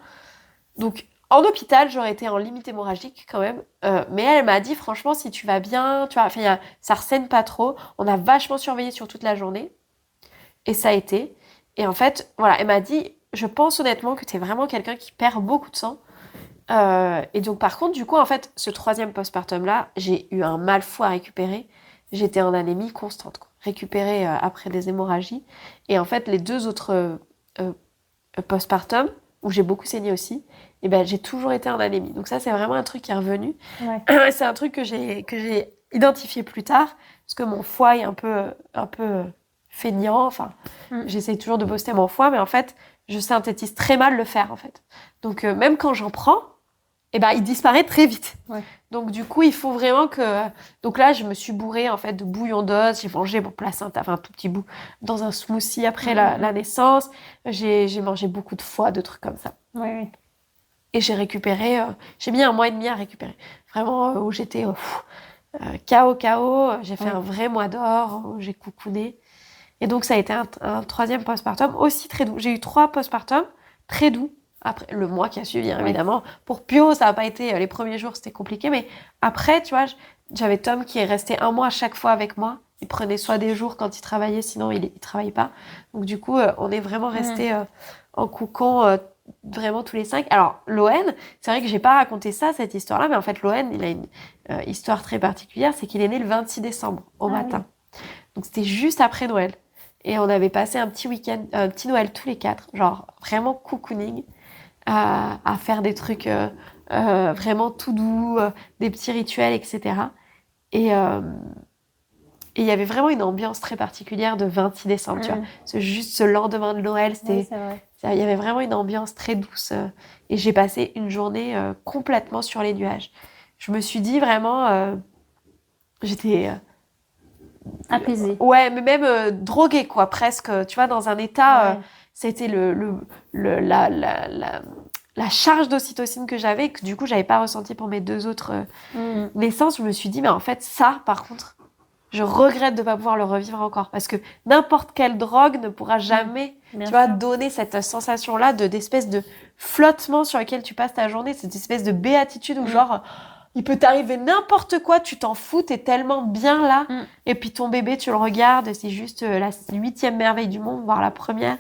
Donc, en hôpital, j'aurais été en limite hémorragique quand même. Mais elle m'a dit, franchement, si tu vas bien, tu vois, enfin, ça ressaigne pas trop. On a vachement surveillé sur toute la journée. Et ça a été. Et en fait, voilà, elle m'a dit, je pense honnêtement que tu es vraiment quelqu'un qui perd beaucoup de sang. Et donc, par contre, du coup, en fait, ce 3e postpartum-là, j'ai eu un mal fou à récupérer. J'étais en anémie constante, quoi. Récupérée après des hémorragies. Et en fait, les 2 autres postpartum, où j'ai beaucoup saigné aussi, et ben, j'ai toujours été en anémie. Donc ça, c'est vraiment un truc qui est revenu. Ouais. C'est un truc que j'ai identifié plus tard, parce que mon foie est un peu feignant. Enfin, j'essaie toujours de booster mon foie, mais en fait, je synthétise très mal le fer, en fait. Donc, même quand j'en prends, eh ben, il disparaît très vite. Ouais. Donc, du coup, il faut vraiment que... Donc là, je me suis bourrée, en fait, de bouillon d'os. J'ai mangé mon placenta, enfin, un tout petit bout, dans un smoothie après la naissance. J'ai mangé beaucoup de foie, de trucs comme ça. Oui. Et j'ai récupéré... j'ai mis 1 mois et demi à récupérer. Vraiment, où j'étais KO. J'ai fait un vrai mois d'or, où j'ai coucouné. Et donc, ça a été un 3e postpartum aussi très doux. J'ai eu 3 postpartums très doux. Après, le mois qui a suivi, évidemment. Pour Pio, ça n'a pas été... Les premiers jours, c'était compliqué. Mais après, tu vois, j'avais Tom qui est resté 1 mois à chaque fois avec moi. Il prenait soit des jours quand il travaillait, sinon il ne travaillait pas. Donc, du coup, on est vraiment resté en cocon vraiment tous les 5. Alors, Loen, c'est vrai que je n'ai pas raconté ça, cette histoire-là. Mais en fait, Loen, il a une histoire très particulière. C'est qu'il est né le 26 décembre, au matin. Oui. Donc, c'était juste après Noël. Et on avait passé un petit week-end, un petit Noël tous les 4. Genre, vraiment cocooning. À faire des trucs vraiment tout doux, des petits rituels, etc. Et il y avait vraiment une ambiance très particulière de 26 décembre, tu vois. Juste ce lendemain de Noël, c'était, il y avait vraiment une ambiance très douce. Et j'ai passé une journée complètement sur les nuages. Je me suis dit vraiment... j'étais... apaisée. Ouais, mais même droguée, quoi, presque. Tu vois, dans un état... c'était la charge d'ocytocine que j'avais, que du coup, j'avais pas ressenti pour mes 2 autres naissances. Je me suis dit, mais en fait, ça, par contre, je regrette de pas pouvoir le revivre encore. Parce que n'importe quelle drogue ne pourra jamais, donner cette sensation-là d'espèce de flottement sur lequel tu passes ta journée, cette espèce de béatitude où genre... Il peut t'arriver n'importe quoi, tu t'en fous, t'es tellement bien là. Et puis ton bébé, tu le regardes, c'est juste la 8e merveille du monde, voire la première.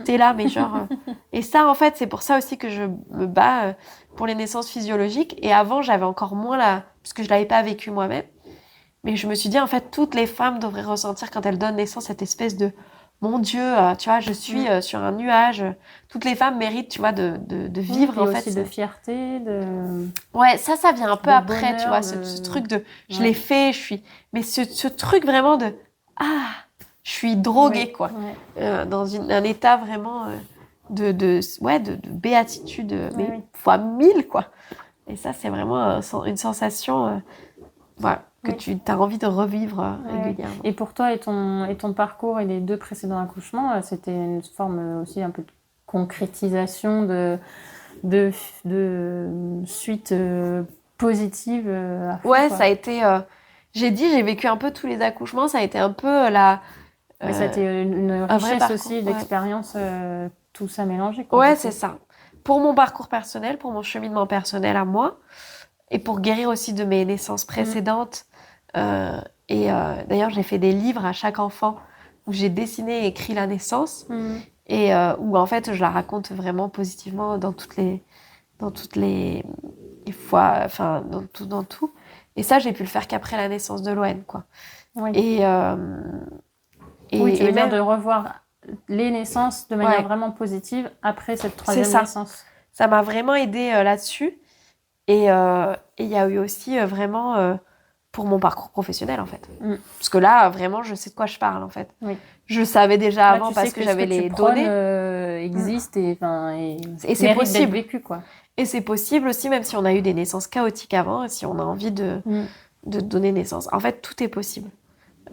T'es là, mais genre... Et ça, en fait, c'est pour ça aussi que je me bats pour les naissances physiologiques. Et avant, j'avais encore moins parce que je l'avais pas vécu moi-même. Mais je me suis dit, en fait, toutes les femmes devraient ressentir quand elles donnent naissance cette espèce de mon Dieu, tu vois, je suis sur un nuage. Toutes les femmes méritent, tu vois, de vivre, en fait. Aussi de fierté, Ouais, ça vient un peu après, bonheur, tu vois, ce truc de... Je l'ai fait, je suis... Mais ce truc vraiment de... Ah, je suis droguée, quoi. Ouais. Dans un état vraiment de béatitude, mais fois 1000, quoi. Et ça, c'est vraiment une sensation voilà, que tu as envie de revivre régulièrement. Et pour toi et ton parcours et les 2 précédents accouchements, c'était une forme aussi un peu de concrétisation de suite positive à fond, ouais, quoi. ça a été... j'ai vécu un peu tous les accouchements, ça a été un peu ça a été une richesse aussi d'expérience, tout ça mélangé, quoi. Ouais, c'est ça. Pour mon parcours personnel, pour mon cheminement personnel à moi, et pour guérir aussi de mes naissances précédentes. D'ailleurs, j'ai fait des livres à chaque enfant où j'ai dessiné et écrit la naissance et où en fait je la raconte vraiment positivement dans toutes les fois, enfin dans tout. Et ça, j'ai pu le faire qu'après la naissance de Loane, quoi. Oui. Oui, tu veux dire de revoir les naissances de manière vraiment positive après cette 3e naissance. Ça m'a vraiment aidée là-dessus. Et il y a eu aussi vraiment pour mon parcours professionnel, en fait. Parce que là, vraiment, je sais de quoi je parle, en fait. Oui. Je savais déjà avant parce que j'avais les données. Existe et c'est possible. Vécu, quoi. Et c'est possible aussi, même si on a eu des naissances chaotiques avant, si on a envie de donner naissance. En fait, tout est possible.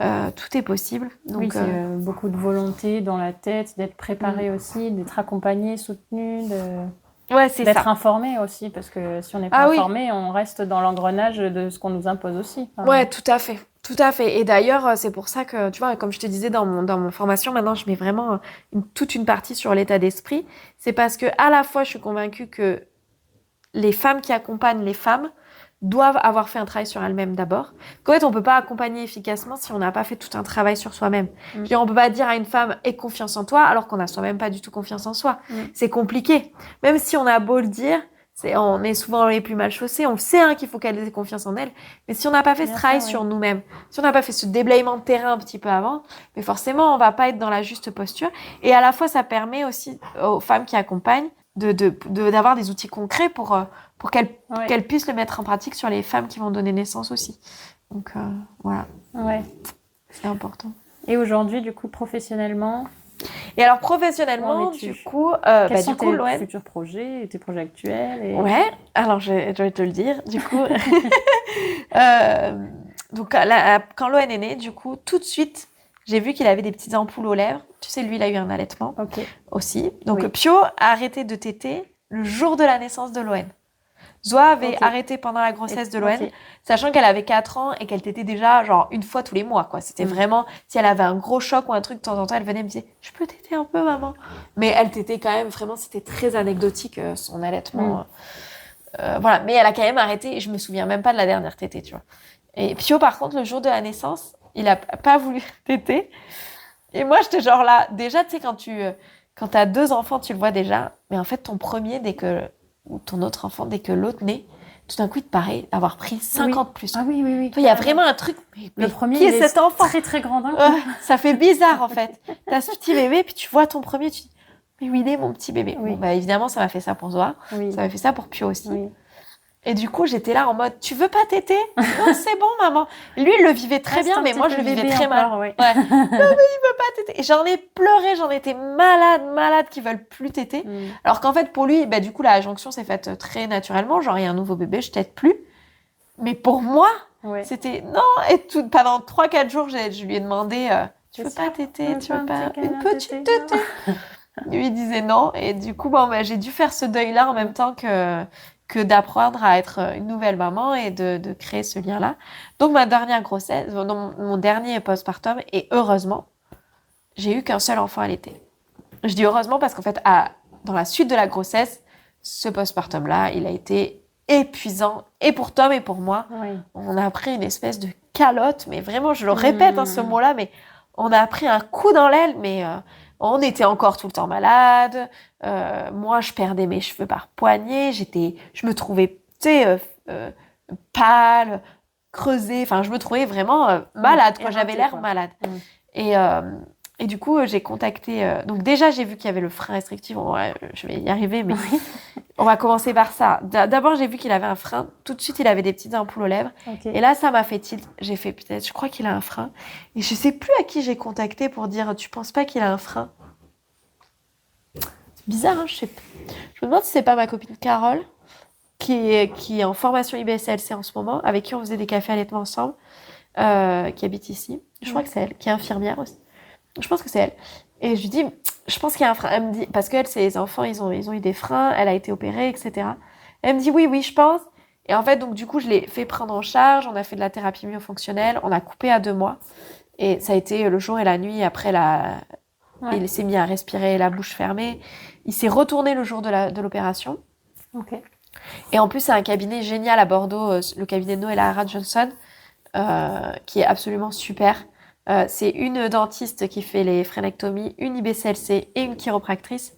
Tout est possible. Donc, oui, c'est beaucoup de volonté dans la tête, d'être préparé aussi, d'être accompagné, soutenu, d'être informé aussi, parce que si on n'est pas informé, on reste dans l'engrenage de ce qu'on nous impose aussi. Enfin, ouais, tout à fait. Tout à fait. Et d'ailleurs, c'est pour ça que, tu vois, comme je te disais dans mon formation, maintenant, je mets vraiment toute une partie sur l'état d'esprit. C'est parce que à la fois, je suis convaincue que les femmes qui accompagnent les femmes doivent avoir fait un travail sur elles-mêmes d'abord. Qu'en fait, on peut pas accompagner efficacement si on n'a pas fait tout un travail sur soi-même. Je veux dire, on peut pas dire à une femme « aie confiance en toi » alors qu'on n'a soi-même pas du tout confiance en soi. C'est compliqué. Même si on a beau le dire, on est souvent les plus mal chaussés, on sait qu'il faut qu'elle ait confiance en elle, mais si on n'a pas fait ce travail sur nous-mêmes, si on n'a pas fait ce déblayement de terrain un petit peu avant, mais forcément, on va pas être dans la juste posture. Et à la fois, ça permet aussi aux femmes qui accompagnent d'avoir des outils concrets pour qu'elles puissent le mettre en pratique sur les femmes qui vont donner naissance aussi. Donc, voilà. Ouais. C'est important. Et aujourd'hui, du coup, professionnellement... Et alors, professionnellement, du coup... Quels sont tes futurs projets, tes projets actuels Ouais, alors je vais te le dire. Du coup, donc, quand Loane est né, du coup, tout de suite, j'ai vu qu'il avait des petites ampoules aux lèvres. Tu sais, lui, il a eu un allaitement aussi. Donc, Pio a arrêté de téter le jour de la naissance de Loane. Zoé avait arrêté pendant la grossesse de Loane, sachant qu'elle avait 4 ans et qu'elle tétait déjà genre une fois tous les mois, quoi. C'était vraiment, si elle avait un gros choc ou un truc, de temps en temps, elle venait me dire « Je peux téter un peu, maman ?» Mais elle tétait quand même, vraiment, c'était très anecdotique, son allaitement. Voilà, mais elle a quand même arrêté et je me souviens même pas de la dernière tétée, tu vois. Et Pio, par contre, le jour de la naissance, il a pas voulu téter. Et moi, j'étais genre là, déjà, tu sais, quand t'as 2 enfants, tu le vois déjà, mais en fait, ton premier, ou ton autre enfant, dès que l'autre naît, tout d'un coup, il te paraît avoir pris 50 plus. Ah oui. Il y a vraiment un truc. Mais le premier, qui est cet enfant très, très grand d'un coup. Ça fait bizarre, en fait. T'as ce petit bébé, puis tu vois ton premier, tu dis, mais où il est, mon petit bébé? Bon, bah, évidemment, ça m'a fait ça pour Zoé. Ça m'a fait ça pour Pio aussi. Et du coup, j'étais là en mode, tu veux pas téter? Non, c'est bon, maman. Lui, il le vivait très bien, mais moi, je le vivais très mal. Non, mais il veut pas téter. Et j'en ai pleuré, j'en étais malade qu'ils veulent plus téter. Alors qu'en fait, pour lui, bah, du coup, la jonction s'est faite très naturellement. Genre, il y a un nouveau bébé, je tète plus. Mais pour moi, c'était non. Et pendant 3-4 jours, je lui ai demandé, tu veux pas téter? Tu veux pas une petite tétée? Lui, il disait non. Et du coup, bon, bah, j'ai dû faire ce deuil-là en même temps que d'apprendre à être une nouvelle maman et de créer ce lien-là. Donc, ma dernière grossesse, mon dernier postpartum, et heureusement, j'ai eu qu'un seul enfant à l'été. Je dis heureusement parce qu'en fait, dans la suite de la grossesse, ce postpartum-là, il a été épuisant, et pour Tom et pour moi. On a pris une espèce de calotte, mais vraiment, je le répète, ce mot-là, mais on a pris un coup dans l'aile, mais... on était encore tout le temps malade. Moi, je perdais mes cheveux par poignée. Je me trouvais, tu sais, pâle, creusée. Enfin, je me trouvais vraiment malade, quoi. J'avais l'air malade. Et du coup, j'ai contacté... donc déjà, j'ai vu qu'il y avait le frein restrictif. Bon, ouais, je vais y arriver, mais on va commencer par ça. D'abord, j'ai vu qu'il avait un frein. Tout de suite, il avait des petites ampoules aux lèvres. Okay. Et là, ça m'a fait tilt. J'ai fait, peut-être, je crois qu'il a un frein. Et je sais plus à qui j'ai contacté pour dire, tu penses pas qu'il a un frein? C'est bizarre, hein, je me demande si c'est pas ma copine Carole, qui est en formation IBSLC en ce moment, avec qui on faisait des cafés allaitement ensemble, qui habite ici. Je crois que c'est elle, qui est infirmière aussi. Je pense que c'est elle. Et je lui dis, je pense qu'il y a un frein. Elle me dit, parce qu'elle, ses enfants, ils ont eu des freins, elle a été opérée, etc. Elle me dit, oui, je pense. Et en fait, donc, du coup, je l'ai fait prendre en charge. On a fait de la thérapie myofonctionnelle. On a coupé à 2 mois. Et ça a été le jour et la nuit. Après, il s'est mis à respirer la bouche fermée. Il s'est retourné le jour de l'opération. Okay. Et en plus, c'est un cabinet génial à Bordeaux, le cabinet de Noëlla Hara Johnson, qui est absolument super. C'est une dentiste qui fait les frénectomies, une IBCLC et une chiropractrice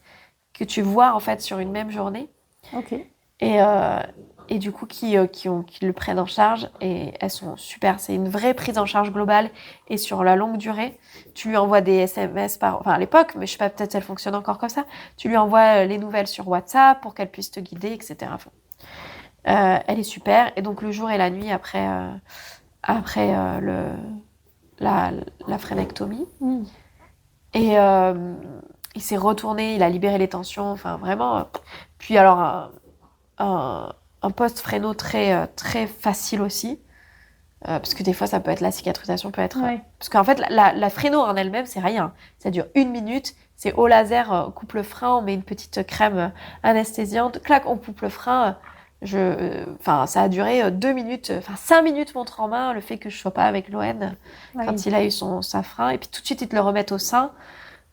que tu vois en fait sur une même journée. Okay. Et du coup qui le prennent en charge et elles sont super. C'est une vraie prise en charge globale et sur la longue durée. Tu lui envoies des SMS à l'époque, mais je sais pas, peut-être elle fonctionne encore comme ça. Tu lui envoies les nouvelles sur WhatsApp pour qu'elle puisse te guider, etc. Enfin, elle est super. Et donc le jour et la nuit après la frénectomie. Et il s'est retourné, il a libéré les tensions, enfin vraiment. Puis alors un post-fréno très très facile aussi, parce que des fois ça peut être la cicatrisation peut être. Parce qu'en fait la fréno en elle-même c'est rien, ça dure 1 minute, c'est au laser, on coupe le frein, on met une petite crème anesthésiante, clac, on coupe le frein. Ça a duré 2 minutes, 5 minutes montre en main, le fait que je sois pas avec Loen quand il a eu sa frein, et puis tout de suite ils te le remettent au sein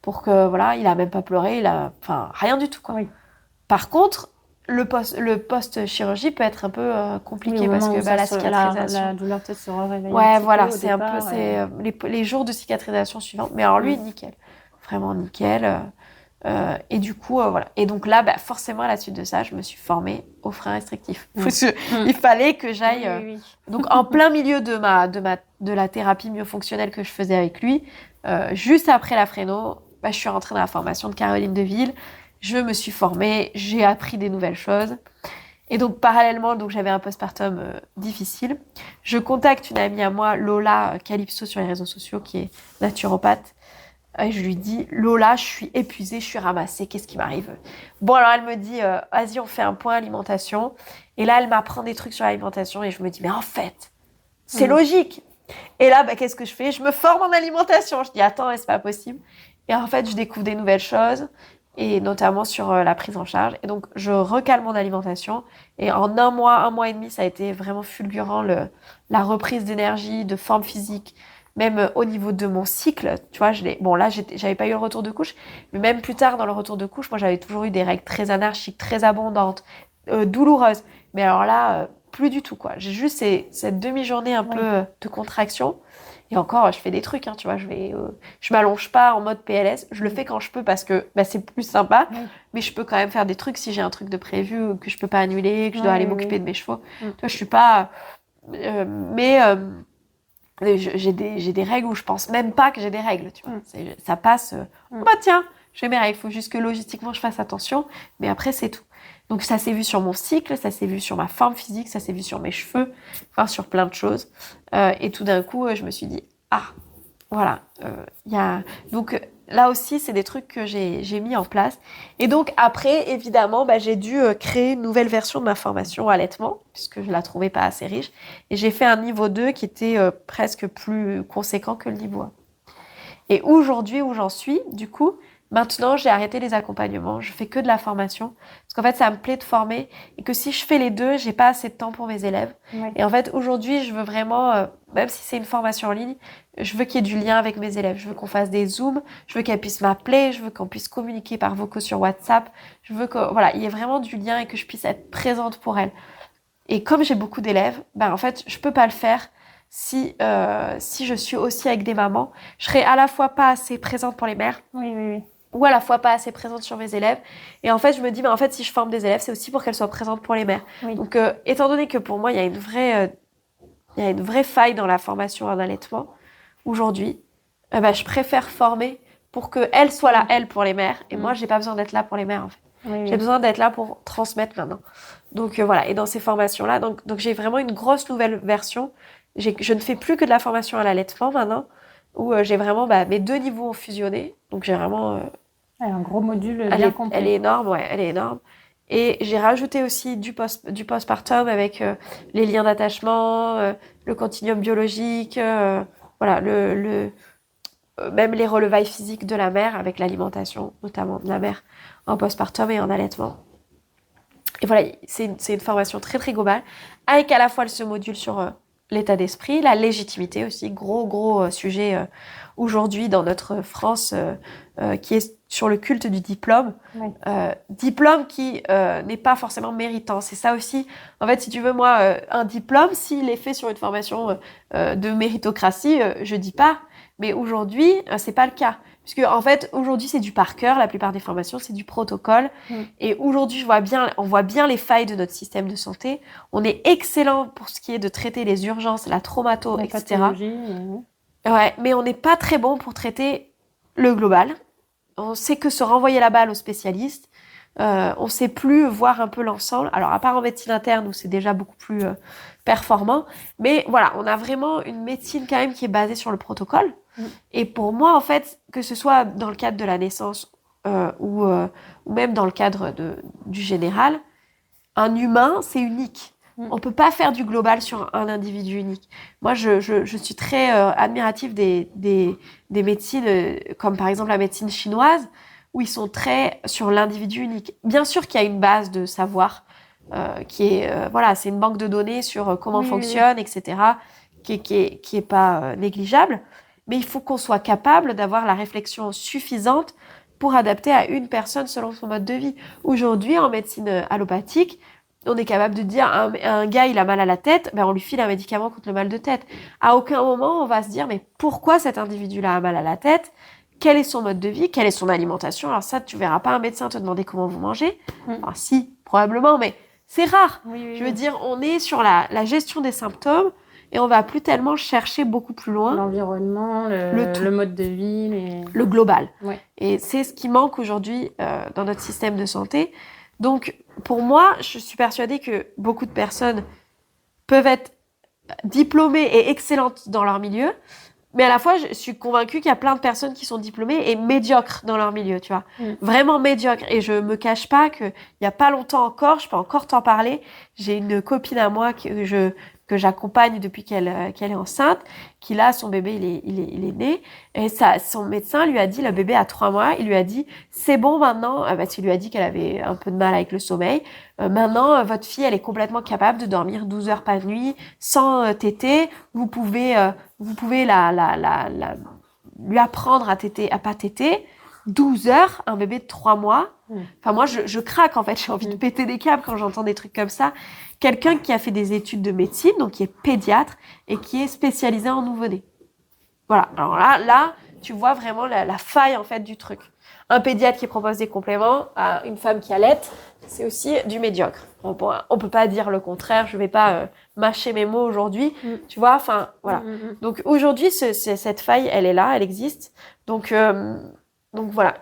pour que voilà, il a même pas pleuré, rien du tout quoi. Par contre, le post-chirurgie peut être un peu compliqué parce que la cicatrisation, la douleur peut-être se réveille. Ouais, voilà, c'est un peu les jours de cicatrisation suivants. Mais alors lui, nickel, vraiment nickel. Et du coup, voilà. Et donc là, forcément, à la suite de ça, je me suis formée au frein restrictif. Il fallait que j'aille. Donc, en plein milieu de la thérapie myofonctionnelle que je faisais avec lui, juste après la fréno, je suis rentrée dans la formation de Caroline Deville. Je me suis formée, j'ai appris des nouvelles choses. Et donc, parallèlement, j'avais un postpartum difficile. Je contacte une amie à moi, Lola Calypso, sur les réseaux sociaux, qui est naturopathe. Et je lui dis, Lola, je suis épuisée, je suis ramassée, qu'est-ce qui m'arrive? Bon, alors elle me dit, vas-y, on fait un point alimentation. Et là, elle m'apprend des trucs sur l'alimentation et je me dis, mais en fait, c'est logique. Et là, qu'est-ce que je fais? Je me forme en alimentation. Je dis, attends, c'est pas possible. Et en fait, je découvre des nouvelles choses, et notamment sur la prise en charge. Et donc, je recale mon alimentation. Et en 1 mois et demi, ça a été vraiment fulgurant, la reprise d'énergie, de forme physique, même au niveau de mon cycle, tu vois, là, j'avais pas eu le retour de couche, mais même plus tard dans le retour de couche, moi, j'avais toujours eu des règles très anarchiques, très abondantes, douloureuses. Mais alors là, plus du tout, quoi. J'ai juste cette demi-journée un peu de contraction. Et encore, je fais des trucs, hein, tu vois, je m'allonge pas en mode PLS. Je le fais quand je peux parce que c'est plus sympa. Mais je peux quand même faire des trucs si j'ai un truc de prévu que je peux pas annuler, que je dois aller m'occuper de mes chevaux. Tu vois, je suis pas... j'ai des règles où je pense même pas que j'ai des règles, tu vois. Ça passe, tiens, j'ai mes règles, il faut juste que logistiquement je fasse attention, mais après c'est tout. Donc ça s'est vu sur mon cycle, ça s'est vu sur ma forme physique, ça s'est vu sur mes cheveux, sur plein de choses. Et tout d'un coup, je me suis dit, voilà, donc là aussi, c'est des trucs que j'ai mis en place. Et donc après, évidemment, j'ai dû créer une nouvelle version de ma formation allaitement, puisque je la trouvais pas assez riche. Et j'ai fait un niveau 2 qui était presque plus conséquent que le niveau 1. Et aujourd'hui, où j'en suis, du coup, maintenant, j'ai arrêté les accompagnements. Je fais que de la formation. Parce qu'en fait, ça me plaît de former. Et que si je fais les deux, j'ai pas assez de temps pour mes élèves. Et en fait, aujourd'hui, je veux vraiment, même si c'est une formation en ligne, je veux qu'il y ait du lien avec mes élèves. Je veux qu'on fasse des zooms. Je veux qu'elles puissent m'appeler. Je veux qu'on puisse communiquer par vocaux sur WhatsApp. Je veux il y ait vraiment du lien et que je puisse être présente pour elles. Et comme j'ai beaucoup d'élèves, en fait, je peux pas le faire si je suis aussi avec des mamans. Je serai à la fois pas assez présente pour les mères. Ou à la fois pas assez présente sur mes élèves. Et en fait, je me dis, en fait, si je forme des élèves, c'est aussi pour qu'elles soient présentes pour les mères. Donc, étant donné que pour moi, il y a une vraie faille dans la formation en allaitement, aujourd'hui, je préfère former pour qu'elle soit là, elle, pour les mères. Et moi, j'ai pas besoin d'être là pour les mères, en fait. Oui. J'ai besoin d'être là pour transmettre maintenant. Donc voilà, et dans ces formations-là, donc j'ai vraiment une grosse nouvelle version. Je ne fais plus que de la formation à l'allaitement maintenant, où j'ai vraiment mes 2 niveaux ont fusionné. Donc j'ai vraiment... Un gros module bien complet. Elle est énorme, ouais, elle est énorme. Et j'ai rajouté aussi du postpartum avec les liens d'attachement, le continuum biologique, voilà, même les relevailles physiques de la mère avec l'alimentation, notamment de la mère en postpartum et en allaitement. Et voilà, c'est une formation très très globale, avec à la fois ce module sur l'état d'esprit, la légitimité aussi, gros sujet aujourd'hui dans notre France qui est sur le culte du diplôme. Oui. Diplôme qui n'est pas forcément méritant. C'est ça aussi. En fait, si tu veux, moi, un diplôme, s'il est fait sur une formation de méritocratie, je dis pas. Mais aujourd'hui, c'est pas le cas. Puisque, en fait, aujourd'hui, c'est du par cœur. La plupart des formations, c'est du protocole. Et aujourd'hui, on voit bien les failles de notre système de santé. On est excellent pour ce qui est de traiter les urgences, la traumato, etc. Ouais, mais on n'est pas très bon pour traiter le global. On sait que se renvoyer la balle aux spécialistes. On sait plus voir un peu l'ensemble. Alors, à part en médecine interne, où c'est déjà beaucoup plus performant. Mais voilà, on a vraiment une médecine quand même qui est basée sur le protocole. Et pour moi, en fait, que ce soit dans le cadre de la naissance ou même dans le cadre du général, un humain, c'est unique. On peut pas faire du global sur un individu unique. Moi, je suis très admirative des médecines, comme par exemple la médecine chinoise, où ils sont très sur l'individu unique. Bien sûr qu'il y a une base de savoir qui est, voilà, c'est une banque de données sur comment fonctionne, etc., qui est pas négligeable. Mais il faut qu'on soit capable d'avoir la réflexion suffisante pour adapter à une personne selon son mode de vie. Aujourd'hui, en médecine allopathique, on est capable de dire un gars, il a mal à la tête, on lui file un médicament contre le mal de tête. À aucun moment, on va se dire, mais pourquoi cet individu-là a mal à la tête? Quel est son mode de vie? Quelle est son alimentation? Alors ça, tu verras pas un médecin te demander comment vous mangez. Enfin, si, probablement, mais c'est rare. Je veux dire, on est sur la gestion des symptômes et on va plus tellement chercher beaucoup plus loin. L'environnement, le mode de vie. Le global. Ouais. Et c'est ce qui manque aujourd'hui dans notre système de santé. Donc, pour moi, je suis persuadée que beaucoup de personnes peuvent être diplômées et excellentes dans leur milieu, mais à la fois, je suis convaincue qu'il y a plein de personnes qui sont diplômées et médiocres dans leur milieu, tu vois. Vraiment médiocres. Et je me cache pas qu'il y a pas longtemps encore, je peux encore t'en parler, j'ai une copine à moi que j'accompagne depuis qu'elle est enceinte, qui là, son bébé, il est né, et son médecin lui a dit, le bébé a 3 mois, il lui a dit, c'est bon maintenant, parce qu'il lui a dit qu'elle avait un peu de mal avec le sommeil, maintenant, votre fille, elle est complètement capable de dormir 12 heures par nuit, sans téter, vous pouvez lui apprendre à pas téter, 12 heures, un bébé de 3 mois. Enfin, moi, je craque, en fait. J'ai envie de péter des câbles quand j'entends des trucs comme ça. Quelqu'un qui a fait des études de médecine, donc qui est pédiatre et qui est spécialisé en nouveau-né. Voilà. Alors là, tu vois vraiment la faille, en fait, du truc. Un pédiatre qui propose des compléments à une femme qui allaite, c'est aussi du médiocre. On peut pas dire le contraire. Je vais pas mâcher mes mots aujourd'hui. Tu vois, enfin, voilà. Donc, aujourd'hui, cette faille, elle est là, elle existe. Donc voilà.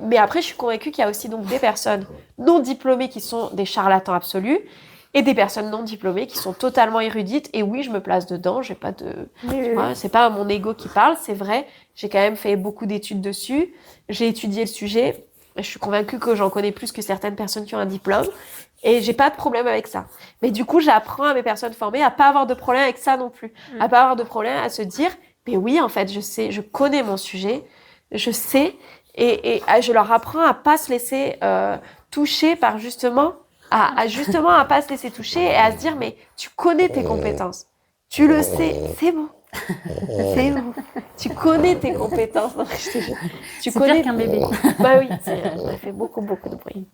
Mais après, je suis convaincue qu'il y a aussi donc des personnes non diplômées qui sont des charlatans absolus et des personnes non diplômées qui sont totalement érudites. Et oui, je me place dedans. J'ai pas de, vois, c'est pas mon ego qui parle, c'est vrai. J'ai quand même fait beaucoup d'études dessus. J'ai étudié le sujet. Je suis convaincue que j'en connais plus que certaines personnes qui ont un diplôme. Et j'ai pas de problème avec ça. Mais du coup, j'apprends à mes personnes formées à pas avoir de problème avec ça non plus. À pas avoir de problème à se dire, mais oui, en fait, je connais mon sujet. Je sais, et je leur apprends à pas se laisser toucher par justement à pas se laisser toucher et à se dire, mais tu connais tes compétences, tu le sais, c'est bon. C'est bon. Tu connais tes compétences. Non, je te jure. Tu connais qu'un bébé. Bah oui, ça fait beaucoup de bruit.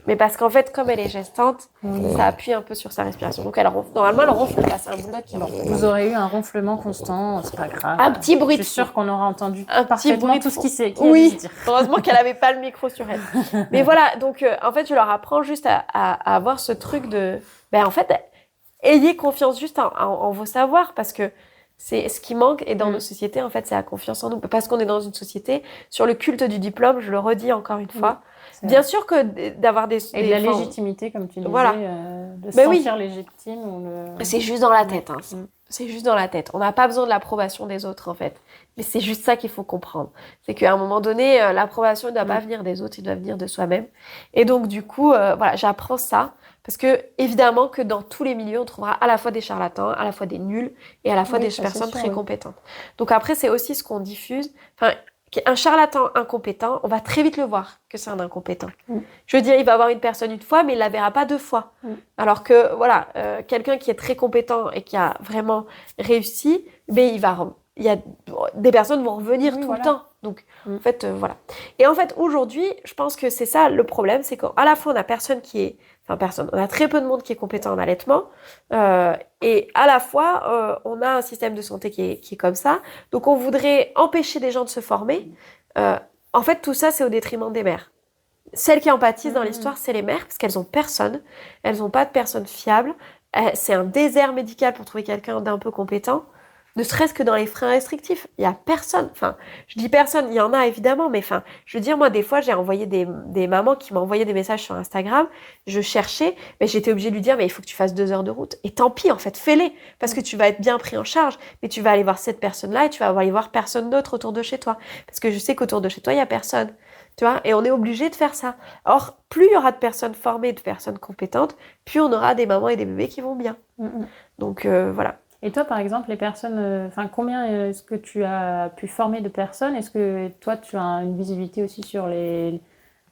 Mais parce qu'en fait, comme elle est gestante, ça appuie un peu sur sa respiration. Donc normalement, elle ronfle pas. C'est un bulldog qui ronfle. Vous aurez eu un ronflement constant, c'est pas grave. Un petit bruit. Je suis sûre qu'on aura entendu un parfaitement petit bruit tout ce qui s'est oui. dire. Heureusement qu'elle avait pas le micro sur elle. Mais voilà, donc en fait, je leur apprends juste à avoir ce truc de, en fait, ayez confiance juste en vos savoirs, parce que C'est ce qui manque, et dans nos sociétés, en fait, c'est la confiance en nous. Parce qu'on est dans une société, sur le culte du diplôme, je le redis encore une fois. Bien sûr que d'avoir des... Et de la légitimité, comme tu disais, de se sentir légitime. C'est juste dans la tête. Hein. C'est juste dans la tête. On n'a pas besoin de l'approbation des autres, en fait. Mais c'est juste ça qu'il faut comprendre. C'est qu'à un moment donné, l'approbation ne doit pas venir des autres, il doit venir de soi-même. Et donc, du coup, voilà, j'apprends ça. Parce que, évidemment, que dans tous les milieux, on trouvera à la fois des charlatans, à la fois des nuls, et à la fois des personnes très compétentes. Donc après, c'est aussi ce qu'on diffuse. Enfin, un charlatan incompétent, on va très vite le voir que c'est un incompétent. Je veux dire, il va avoir une personne une fois, mais il la verra pas deux fois. Alors que, voilà, quelqu'un qui est très compétent et qui a vraiment réussi, mais il y a des personnes vont revenir tout le temps. Donc, en fait, voilà. Et en fait, aujourd'hui, je pense que c'est ça le problème, c'est qu'à la fois, on a personne qui est... Enfin, personne. On a très peu de monde qui est compétent en allaitement. Et à la fois, on a un système de santé qui est comme ça. Donc, on voudrait empêcher des gens de se former. En fait, tout ça, c'est au détriment des mères. Celles qui empathisent dans l'histoire, c'est les mères, parce qu'elles ont personne. Elles n'ont pas de personne fiable. C'est un désert médical pour trouver quelqu'un d'un peu compétent. Ne serait-ce que dans les freins restrictifs, il y a personne. Enfin, je dis personne, il y en a évidemment, mais enfin, je veux dire, moi, des fois, j'ai envoyé des mamans qui m'envoyaient des messages sur Instagram. Je cherchais, mais j'étais obligée de lui dire, mais il faut que tu fasses 2 heures de route. Et tant pis, en fait, fais-les, parce que tu vas être bien pris en charge. Mais tu vas aller voir cette personne-là et tu vas aller voir personne d'autre autour de chez toi, parce que je sais qu'autour de chez toi, il y a personne. Tu vois, et on est obligé de faire ça. Or, plus il y aura de personnes formées, de personnes compétentes, plus on aura des mamans et des bébés qui vont bien. Donc voilà. Et toi, par exemple, les personnes, combien est-ce que tu as pu former de personnes? Est-ce que toi, tu as une visibilité aussi sur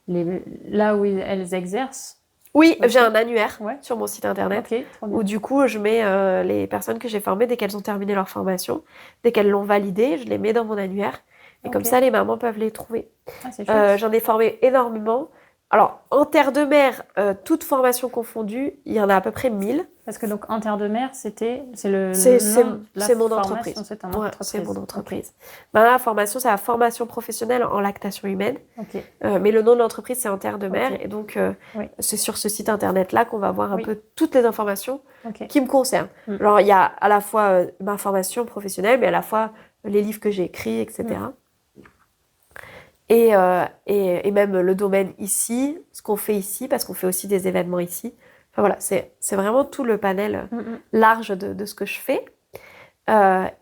là où elles exercent? Oui, j'ai un annuaire sur mon site internet trop où du coup, je mets les personnes que j'ai formées dès qu'elles ont terminé leur formation, dès qu'elles l'ont validée, je les mets dans mon annuaire. Et comme ça, les mamans peuvent les trouver. J'en ai formé énormément. Alors, en terre de mer, toute formation confondue, il y en a à peu près 1000. Parce que donc, en terre de mer, c'est mon entreprise. C'est mon entreprise. Ma formation, c'est la formation professionnelle en lactation humaine. Mais le nom de l'entreprise, c'est en terre de mer. Et donc, c'est sur ce site internet-là qu'on va voir un peu toutes les informations qui me concernent. Alors, il y a à la fois ma formation professionnelle, mais à la fois les livres que j'ai écrits, etc. Et même le domaine ici, ce qu'on fait ici, parce qu'on fait aussi des événements ici. Enfin voilà, c'est vraiment tout le panel large de ce que je fais.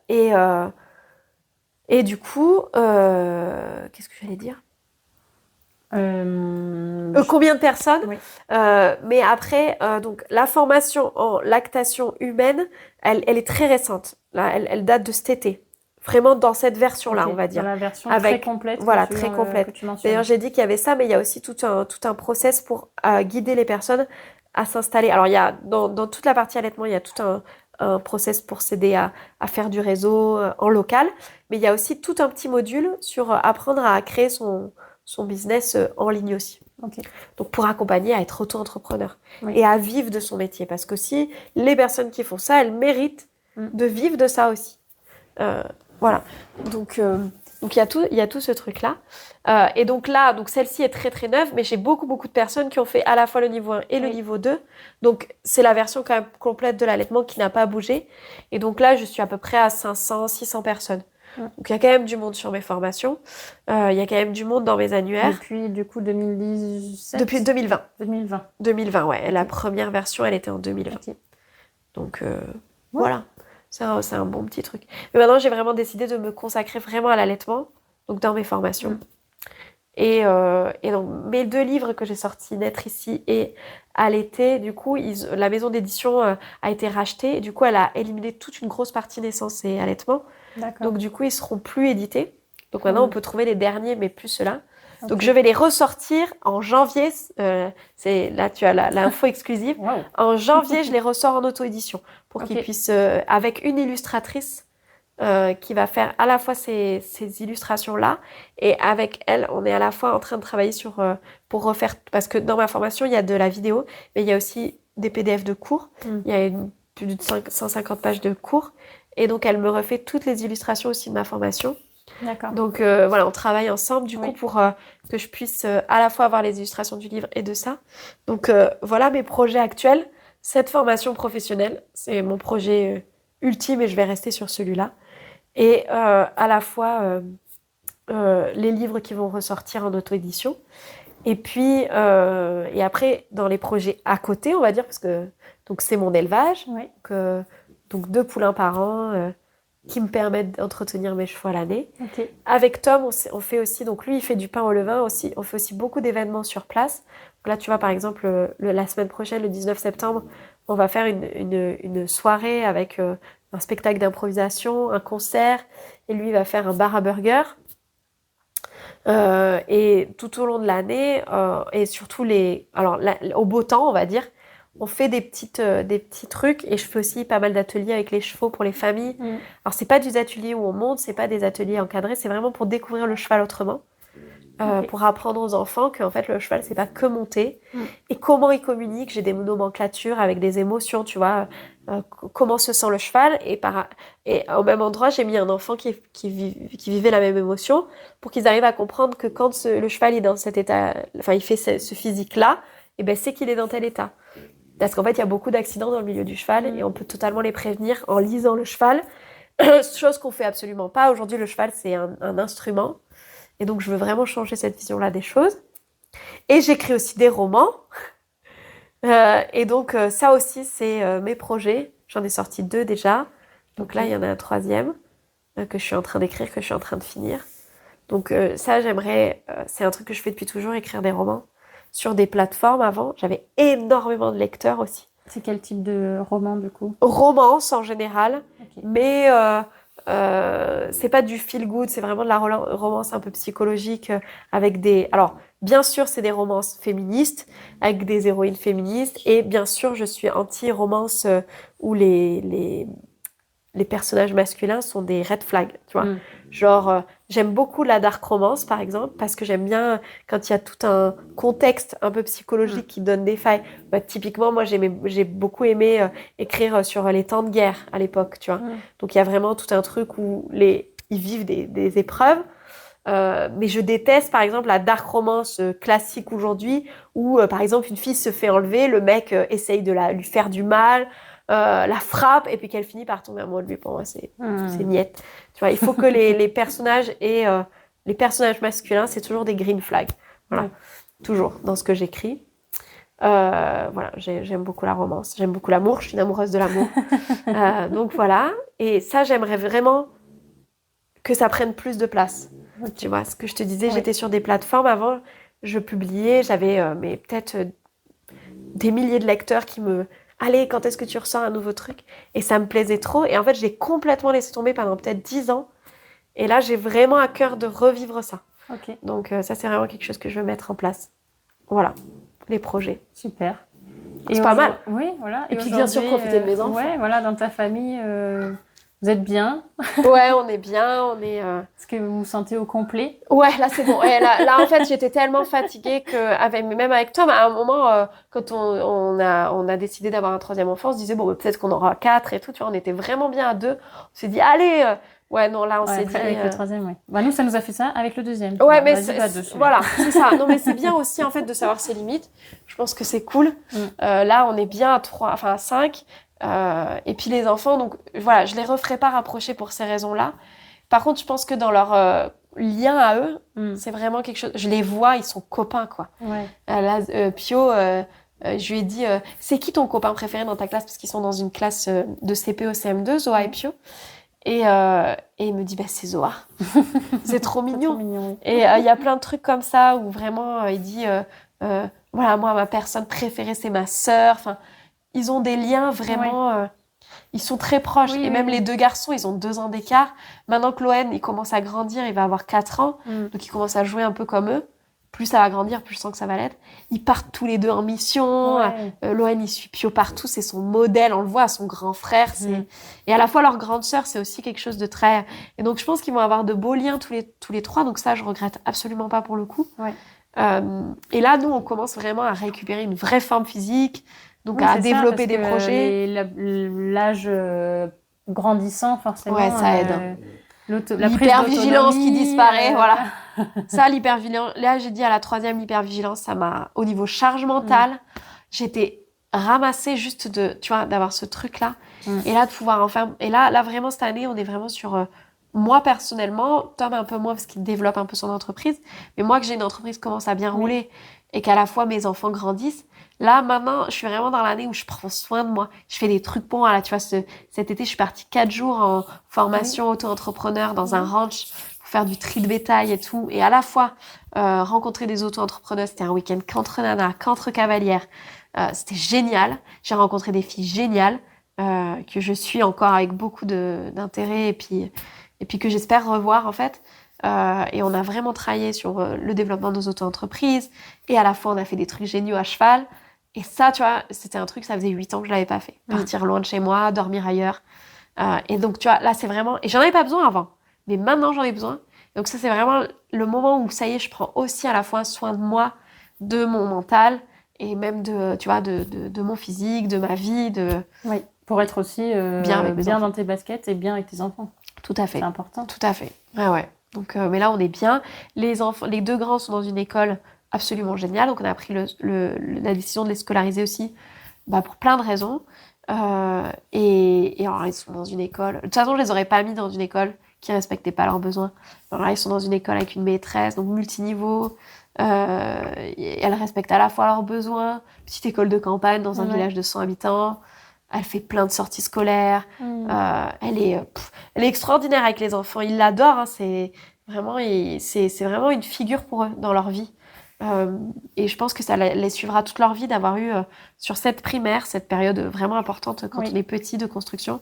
Et du coup, qu'est-ce que j'allais dire combien de personnes mais après, donc la formation en lactation humaine, elle est très récente. Là, elle date de cet été. Vraiment dans cette version-là, on va dire. Dans la version très complète. Voilà, très complète. D'ailleurs, j'ai dit qu'il y avait ça, mais il y a aussi tout un process pour guider les personnes à s'installer. Alors, il y a dans toute la partie allaitement, il y a tout un process pour s'aider à faire du réseau en local. Mais il y a aussi tout un petit module sur apprendre à créer son business en ligne aussi. Donc, pour accompagner à être auto-entrepreneur et à vivre de son métier. Parce que si les personnes qui font ça, elles méritent de vivre de ça aussi. Voilà, donc il y a tout ce truc-là. Et donc là, celle-ci est très très neuve, mais j'ai beaucoup de personnes qui ont fait à la fois le niveau 1 et le niveau 2. Donc c'est la version quand même complète de l'allaitement qui n'a pas bougé. Et donc là, je suis à peu près à 500-600 personnes. Donc il y a quand même du monde sur mes formations. Il y a quand même du monde dans mes annuaires. Depuis du coup 2017 Depuis 2020. 2020, ouais. La première version, elle était en 2020. Donc voilà. C'est un bon petit truc. Mais maintenant, j'ai vraiment décidé de me consacrer vraiment à l'allaitement, donc dans mes formations. Et donc, mes 2 livres que j'ai sortis, Naître ici et Allaiter, du coup, la maison d'édition a été rachetée. Et du coup, elle a éliminé toute une grosse partie naissance et allaitement. Donc, du coup, ils seront plus édités. Donc, maintenant, on peut trouver les derniers, mais plus ceux-là. Donc, je vais les ressortir en janvier. Là, tu as l'info exclusive. En janvier, je les ressors en auto-édition pour qu'ils puissent, avec une illustratrice qui va faire à la fois ces illustrations-là, et avec elle, on est à la fois en train de travailler pour refaire, parce que dans ma formation, il y a de la vidéo, mais il y a aussi des PDF de cours. Il y a plus de 150 pages de cours, et donc elle me refait toutes les illustrations aussi de ma formation. Donc voilà, on travaille ensemble du coup pour que je puisse à la fois avoir les illustrations du livre et de ça. Donc voilà mes projets actuels. Cette formation professionnelle, c'est mon projet ultime et je vais rester sur celui-là. Et à la fois les livres qui vont ressortir en auto-édition. Et puis, et après, dans les projets à côté, on va dire, parce que donc c'est mon élevage, donc 2 poulains par an qui me permettent d'entretenir mes chevaux à l'année. Okay. Avec Tom, on fait aussi, donc lui, il fait du pain au levain aussi. On fait aussi beaucoup d'événements sur place. Donc là, tu vois, par exemple, la semaine prochaine, le 19 septembre, on va faire une soirée avec un spectacle d'improvisation, un concert, et lui, il va faire un bar à burger. Et tout au long de l'année, et surtout au beau temps, on va dire, on fait des petits trucs, et je fais aussi pas mal d'ateliers avec les chevaux pour les familles. Alors c'est pas des ateliers où on monte, c'est pas des ateliers encadrés, c'est vraiment pour découvrir le cheval autrement, pour apprendre aux enfants qu'en fait le cheval c'est pas que monter, et comment il communique. J'ai des nomenclatures avec des émotions, tu vois, comment se sent le cheval, et au même endroit j'ai mis un enfant qui vivait la même émotion pour qu'ils arrivent à comprendre que quand le cheval est dans cet état, enfin il fait ce physique là, et ben c'est qu'il est dans tel état. Parce qu'en fait, il y a beaucoup d'accidents dans le milieu du cheval et on peut totalement les prévenir en lisant le cheval. Chose qu'on fait absolument pas. Aujourd'hui, le cheval, c'est un instrument. Et donc, je veux vraiment changer cette vision-là des choses. Et j'écris aussi des romans. Et donc, ça aussi, c'est mes projets. J'en ai sorti 2 déjà. Donc là, il y en a un 3e que je suis en train d'écrire, que je suis en train de finir. Donc ça, j'aimerais... c'est un truc que je fais depuis toujours, écrire des romans. Sur des plateformes avant, j'avais énormément de lecteurs aussi. C'est quel type de roman du coup ? Romance en général, mais c'est pas du feel good, c'est vraiment de la romance un peu psychologique avec des... Alors, bien sûr, c'est des romances féministes avec des héroïnes féministes, et bien sûr, je suis anti-romance où les personnages masculins sont des red flags, tu vois. Genre, j'aime beaucoup la dark romance, par exemple, parce que j'aime bien quand il y a tout un contexte un peu psychologique qui donne des failles. Bah, typiquement, moi, j'ai beaucoup aimé écrire sur les temps de guerre à l'époque, tu vois. Donc, il y a vraiment tout un truc où ils vivent des épreuves. Mais je déteste, par exemple, la dark romance classique aujourd'hui, où, par exemple, une fille se fait enlever, le mec essaye de lui faire du mal, la frappe, et puis qu'elle finit par tomber amoureux de lui. Pour moi, c'est niette. Tu vois, il faut que les personnages les personnages masculins, c'est toujours des green flags. Voilà, toujours dans ce que j'écris. Voilà, j'aime beaucoup la romance, j'aime beaucoup l'amour, je suis une amoureuse de l'amour. Donc voilà, et ça, j'aimerais vraiment que ça prenne plus de place. Tu vois, ce que je te disais, j'étais sur des plateformes avant, je publiais, j'avais mais peut-être des milliers de lecteurs qui me... Allez, quand est-ce que tu ressors un nouveau truc ? Et ça me plaisait trop. Et en fait, j'ai complètement laissé tomber pendant peut-être 10 ans. Et là, j'ai vraiment à cœur de revivre ça. Donc ça, c'est vraiment quelque chose que je veux mettre en place. Voilà, les projets. Super. C'est pas mal. Oui, voilà. Et puis bien sûr, profiter de mes enfants. Ouais, voilà, dans ta famille, vous êtes bien ? Ouais, on est bien, on est... Est-ce que vous vous sentez au complet ? Ouais, là, c'est bon. Ouais, là, en fait, j'étais tellement fatiguée même avec Tom, à un moment, quand on a décidé d'avoir un 3e enfant, on se disait, bon, peut-être qu'on aura 4 et tout, tu vois, on était vraiment bien à 2. On s'est dit, allez, ouais, non, là, on s'est dit... Avec le 3e, oui. Bah, nous, ça nous a fait ça avec le 2e. Ouais, mais voilà, c'est ça. Non, mais c'est bien aussi, en fait, de savoir ses limites. Je pense que c'est cool. Là, on est bien à 5. Et puis les enfants, donc voilà, je les referai pas rapprocher pour ces raisons-là. Par contre, je pense que dans leur lien à eux, c'est vraiment quelque chose... Je les vois, ils sont copains, quoi. Là, Pio, je lui ai dit, c'est qui ton copain préféré dans ta classe ? Parce qu'ils sont dans une classe de CP au CM2, Zoa et Pio. Et il me dit, bah, c'est Zoa. C'est trop mignon. Trop mignon. Et il y a plein de trucs comme ça où vraiment, il dit, voilà, moi, ma personne préférée, c'est ma sœur. Enfin, ils ont des liens vraiment... ils sont très proches. Et même les 2 garçons, ils ont 2 ans d'écart. Maintenant que Loen, il commence à grandir, il va avoir 4 ans. Donc, il commence à jouer un peu comme eux. Plus ça va grandir, plus je sens que ça va l'être. Ils partent tous les 2 en mission. Loen, il suit Pio partout. C'est son modèle. On le voit, son grand frère. Et à la fois, leur grande sœur, c'est aussi quelque chose de très... Et donc, je pense qu'ils vont avoir de beaux liens tous les 3. Donc ça, je regrette absolument pas pour le coup. Et là, nous, on commence vraiment à récupérer une vraie forme physique. Donc, à développer des projets. L'âge grandissant, forcément. Ouais, ça aide. L'hypervigilance qui disparaît, voilà. Ça, l'hypervigilance. Là, j'ai dit à la 3e, l'hypervigilance, ça m'a... Au niveau charge mentale, j'étais ramasser juste tu vois, d'avoir ce truc-là. Et là, de pouvoir en faire... Et là, vraiment, cette année, on est vraiment sur... moi, personnellement, Tom un peu moins parce qu'il développe un peu son entreprise, mais moi, que j'ai une entreprise qui commence à bien rouler et qu'à la fois mes enfants grandissent, là, maintenant, je suis vraiment dans l'année où je prends soin de moi. Je fais des trucs pour moi. Là, tu vois, cet été, je suis partie 4 jours en formation auto-entrepreneur dans un ranch pour faire du tri de bétail et tout. Et à la fois, rencontrer des auto-entrepreneurs, c'était un week-end qu'entre nanas, qu'entre cavalières. C'était génial. J'ai rencontré des filles géniales que je suis encore avec beaucoup d'intérêt et puis que j'espère revoir en fait. Et on a vraiment travaillé sur le développement de nos auto-entreprises et à la fois on a fait des trucs géniaux à cheval. Et ça, tu vois, c'était un truc, ça faisait 8 ans que je l'avais pas fait. Partir loin de chez moi, dormir ailleurs. Et donc, tu vois, là, c'est vraiment... Et j'en avais pas besoin avant, mais maintenant, j'en ai besoin. Donc ça, c'est vraiment le moment où, ça y est, je prends aussi à la fois soin de moi, de mon mental et même tu vois, de mon physique, de ma vie, Oui, pour être aussi bien dans tes baskets et bien avec tes enfants. Tout à fait. C'est important. Tout à fait. Ouais. Donc, mais là, on est bien. Les 2 grands sont dans une école absolument géniale. Donc, on a pris la décision de les scolariser aussi pour plein de raisons. Et alors, ils sont dans une école... De toute façon, je les aurais pas mis dans une école qui respectait pas leurs besoins. Alors là, ils sont dans une école avec une maîtresse, donc multiniveau. Elle respecte à la fois leurs besoins. Petite école de campagne dans un village de 100 habitants. Elle fait plein de sorties scolaires. Elle est extraordinaire avec les enfants. Ils l'adorent. Hein. C'est vraiment une figure pour eux dans leur vie. Et je pense que ça les suivra toute leur vie d'avoir eu sur cette primaire, cette période vraiment importante quand on est petit de construction,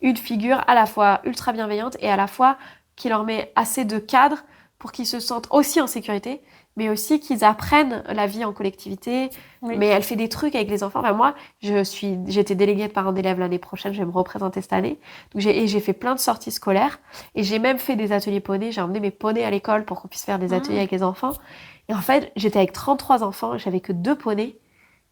une figure à la fois ultra bienveillante et à la fois qui leur met assez de cadre pour qu'ils se sentent aussi en sécurité, mais aussi qu'ils apprennent la vie en collectivité. Mais elle fait des trucs avec les enfants. Enfin, moi, j'étais déléguée de parents d'élèves l'année prochaine, je vais me représenter cette année. Donc, j'ai fait plein de sorties scolaires et j'ai même fait des ateliers poneys. J'ai emmené mes poneys à l'école pour qu'on puisse faire des ateliers avec les enfants. Et en fait, j'étais avec 33 enfants, j'avais que 2 poneys,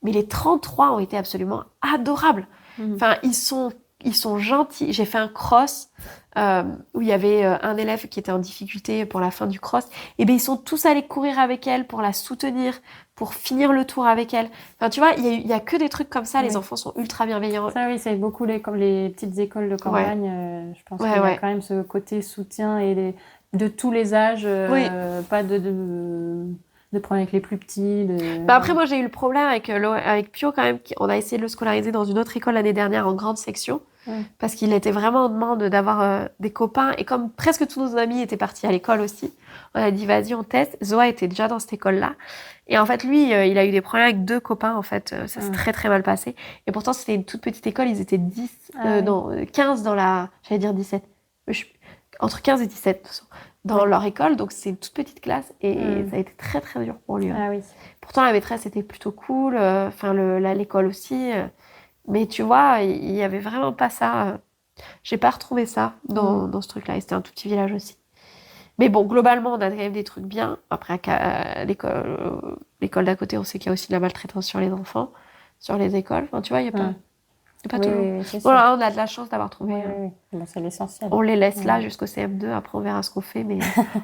mais les 33 ont été absolument adorables. Enfin, ils sont gentils. J'ai fait un cross où il y avait un élève qui était en difficulté pour la fin du cross. Et bien, ils sont tous allés courir avec elle pour la soutenir, pour finir le tour avec elle. Enfin, tu vois, il y a que des trucs comme ça. Les enfants sont ultra bienveillants. Ça, oui, c'est beaucoup comme les petites écoles de campagne. Je pense qu'il y a quand même ce côté soutien et de tous les âges. Pas de problème avec les plus petits. Après, moi, j'ai eu le problème avec Pio quand même. On a essayé de le scolariser dans une autre école l'année dernière en grande section. Parce qu'il était vraiment en demande d'avoir des copains. Et comme presque tous nos amis étaient partis à l'école aussi, on a dit, vas-y, on teste. Zoa était déjà dans cette école-là. Et en fait, lui, il a eu des problèmes avec 2 copains, en fait. Ça s'est très, très mal passé. Et pourtant, c'était une toute petite école. Ils étaient 15 dans la... J'allais dire 17. Entre 15 et 17 dans leur école. Donc, c'est une toute petite classe. Et ça a été très, très dur pour lui. Ah oui. Pourtant, la maîtresse était plutôt cool. Enfin, l'école aussi. Mais tu vois, il y avait vraiment pas ça. J'ai pas retrouvé ça dans ce truc-là. Et c'était un tout petit village aussi. Mais bon, globalement, on a quand même des trucs bien. Après, à l'école d'à côté, on sait qu'il y a aussi de la maltraitance sur les enfants, sur les écoles. Enfin, tu vois, il y a pas toujours. Voilà, on a de la chance d'avoir trouvé. Bon, c'est l'essentiel. On les laisse là jusqu'au CM2. Après, on verra ce qu'on fait. Mais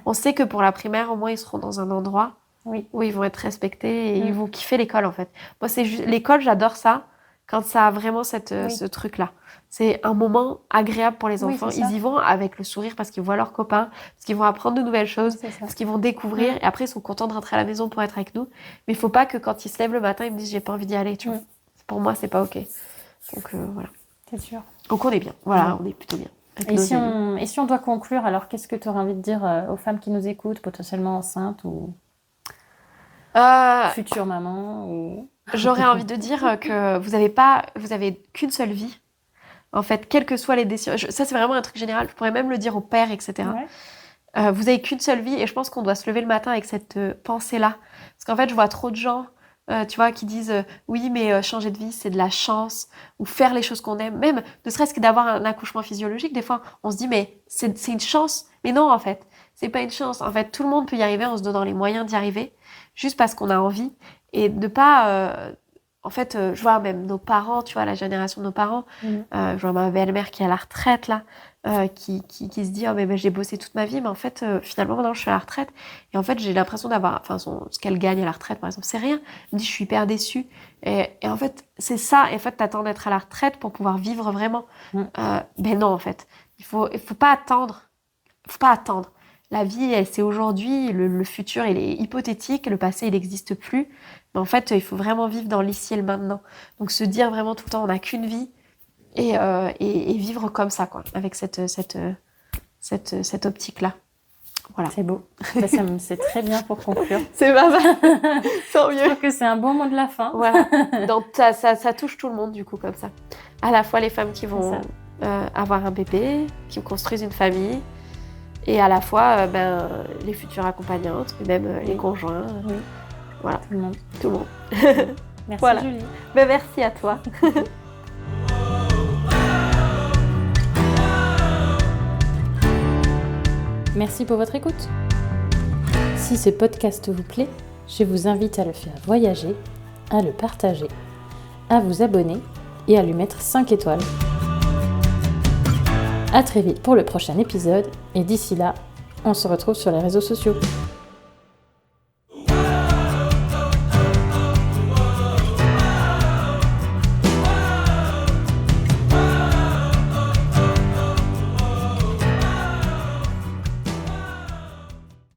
on sait que pour la primaire, au moins, ils seront dans un endroit où ils vont être respectés et ils vont kiffer l'école, en fait. Moi, l'école, j'adore ça. Quand ça a vraiment ce truc-là. C'est un moment agréable pour les enfants. Ils y vont avec le sourire parce qu'ils voient leurs copains, parce qu'ils vont apprendre de nouvelles choses, parce qu'ils vont découvrir. Et après, ils sont contents de rentrer à la maison pour être avec nous. Mais il faut pas que quand ils se lèvent le matin, ils me disent « j'ai pas envie d'y aller ». Tu vois. Pour moi, c'est pas OK. Donc, voilà. C'est sûr. Donc, on est bien. Voilà, on est plutôt bien. Et si on doit conclure, alors qu'est-ce que tu aurais envie de dire aux femmes qui nous écoutent, potentiellement enceintes ou future maman ou... J'aurais envie de dire que vous avez qu'une seule vie. En fait, quelles que soient les décisions. Ça, c'est vraiment un truc général. Je pourrais même le dire aux pères, etc. Vous avez qu'une seule vie et je pense qu'on doit se lever le matin avec cette pensée-là. Parce qu'en fait, je vois trop de gens, tu vois, qui disent oui, mais changer de vie, c'est de la chance. Ou faire les choses qu'on aime. Même, ne serait-ce que d'avoir un accouchement physiologique. Des fois, on se dit, mais c'est une chance. Mais non, en fait, c'est pas une chance. En fait, tout le monde peut y arriver en se donnant les moyens d'y arriver. Juste parce qu'on a envie. Et de pas en fait, je vois même nos parents, tu vois, la génération de nos parents. Je vois ma belle-mère qui est à la retraite, là, qui se dit, oh, mais j'ai bossé toute ma vie, mais en fait, finalement, maintenant, je suis à la retraite. Et en fait, j'ai l'impression d'avoir, enfin, ce qu'elle gagne à la retraite, par exemple, c'est rien. Elle me dit, je suis hyper déçue. Et en fait, c'est ça. Et en fait, t'attends d'être à la retraite pour pouvoir vivre vraiment. Ben non, en fait. Il faut pas attendre. Faut pas attendre. La vie, c'est aujourd'hui. Le futur, il est hypothétique. Le passé, il n'existe plus. Mais en fait, il faut vraiment vivre dans l'ici et le maintenant. Donc, se dire vraiment tout le temps, on n'a qu'une vie. Et vivre comme ça, quoi. Avec cette optique-là. Voilà. C'est beau. C'est très bien pour conclure. C'est pas mal. Tant mieux. Je trouve que c'est un bon mot de la fin. Voilà. Donc, ça touche tout le monde, du coup, comme ça. À la fois les femmes qui vont avoir un bébé, qui construisent une famille, et à la fois les futures accompagnantes, et même les conjoints. Oui. Voilà. Tout le monde. Tout le monde. Merci voilà. Julie. Merci à toi. Merci pour votre écoute. Si ce podcast vous plaît, je vous invite à le faire voyager, à le partager, à vous abonner et à lui mettre 5 étoiles. À très vite pour le prochain épisode et d'ici là, on se retrouve sur les réseaux sociaux.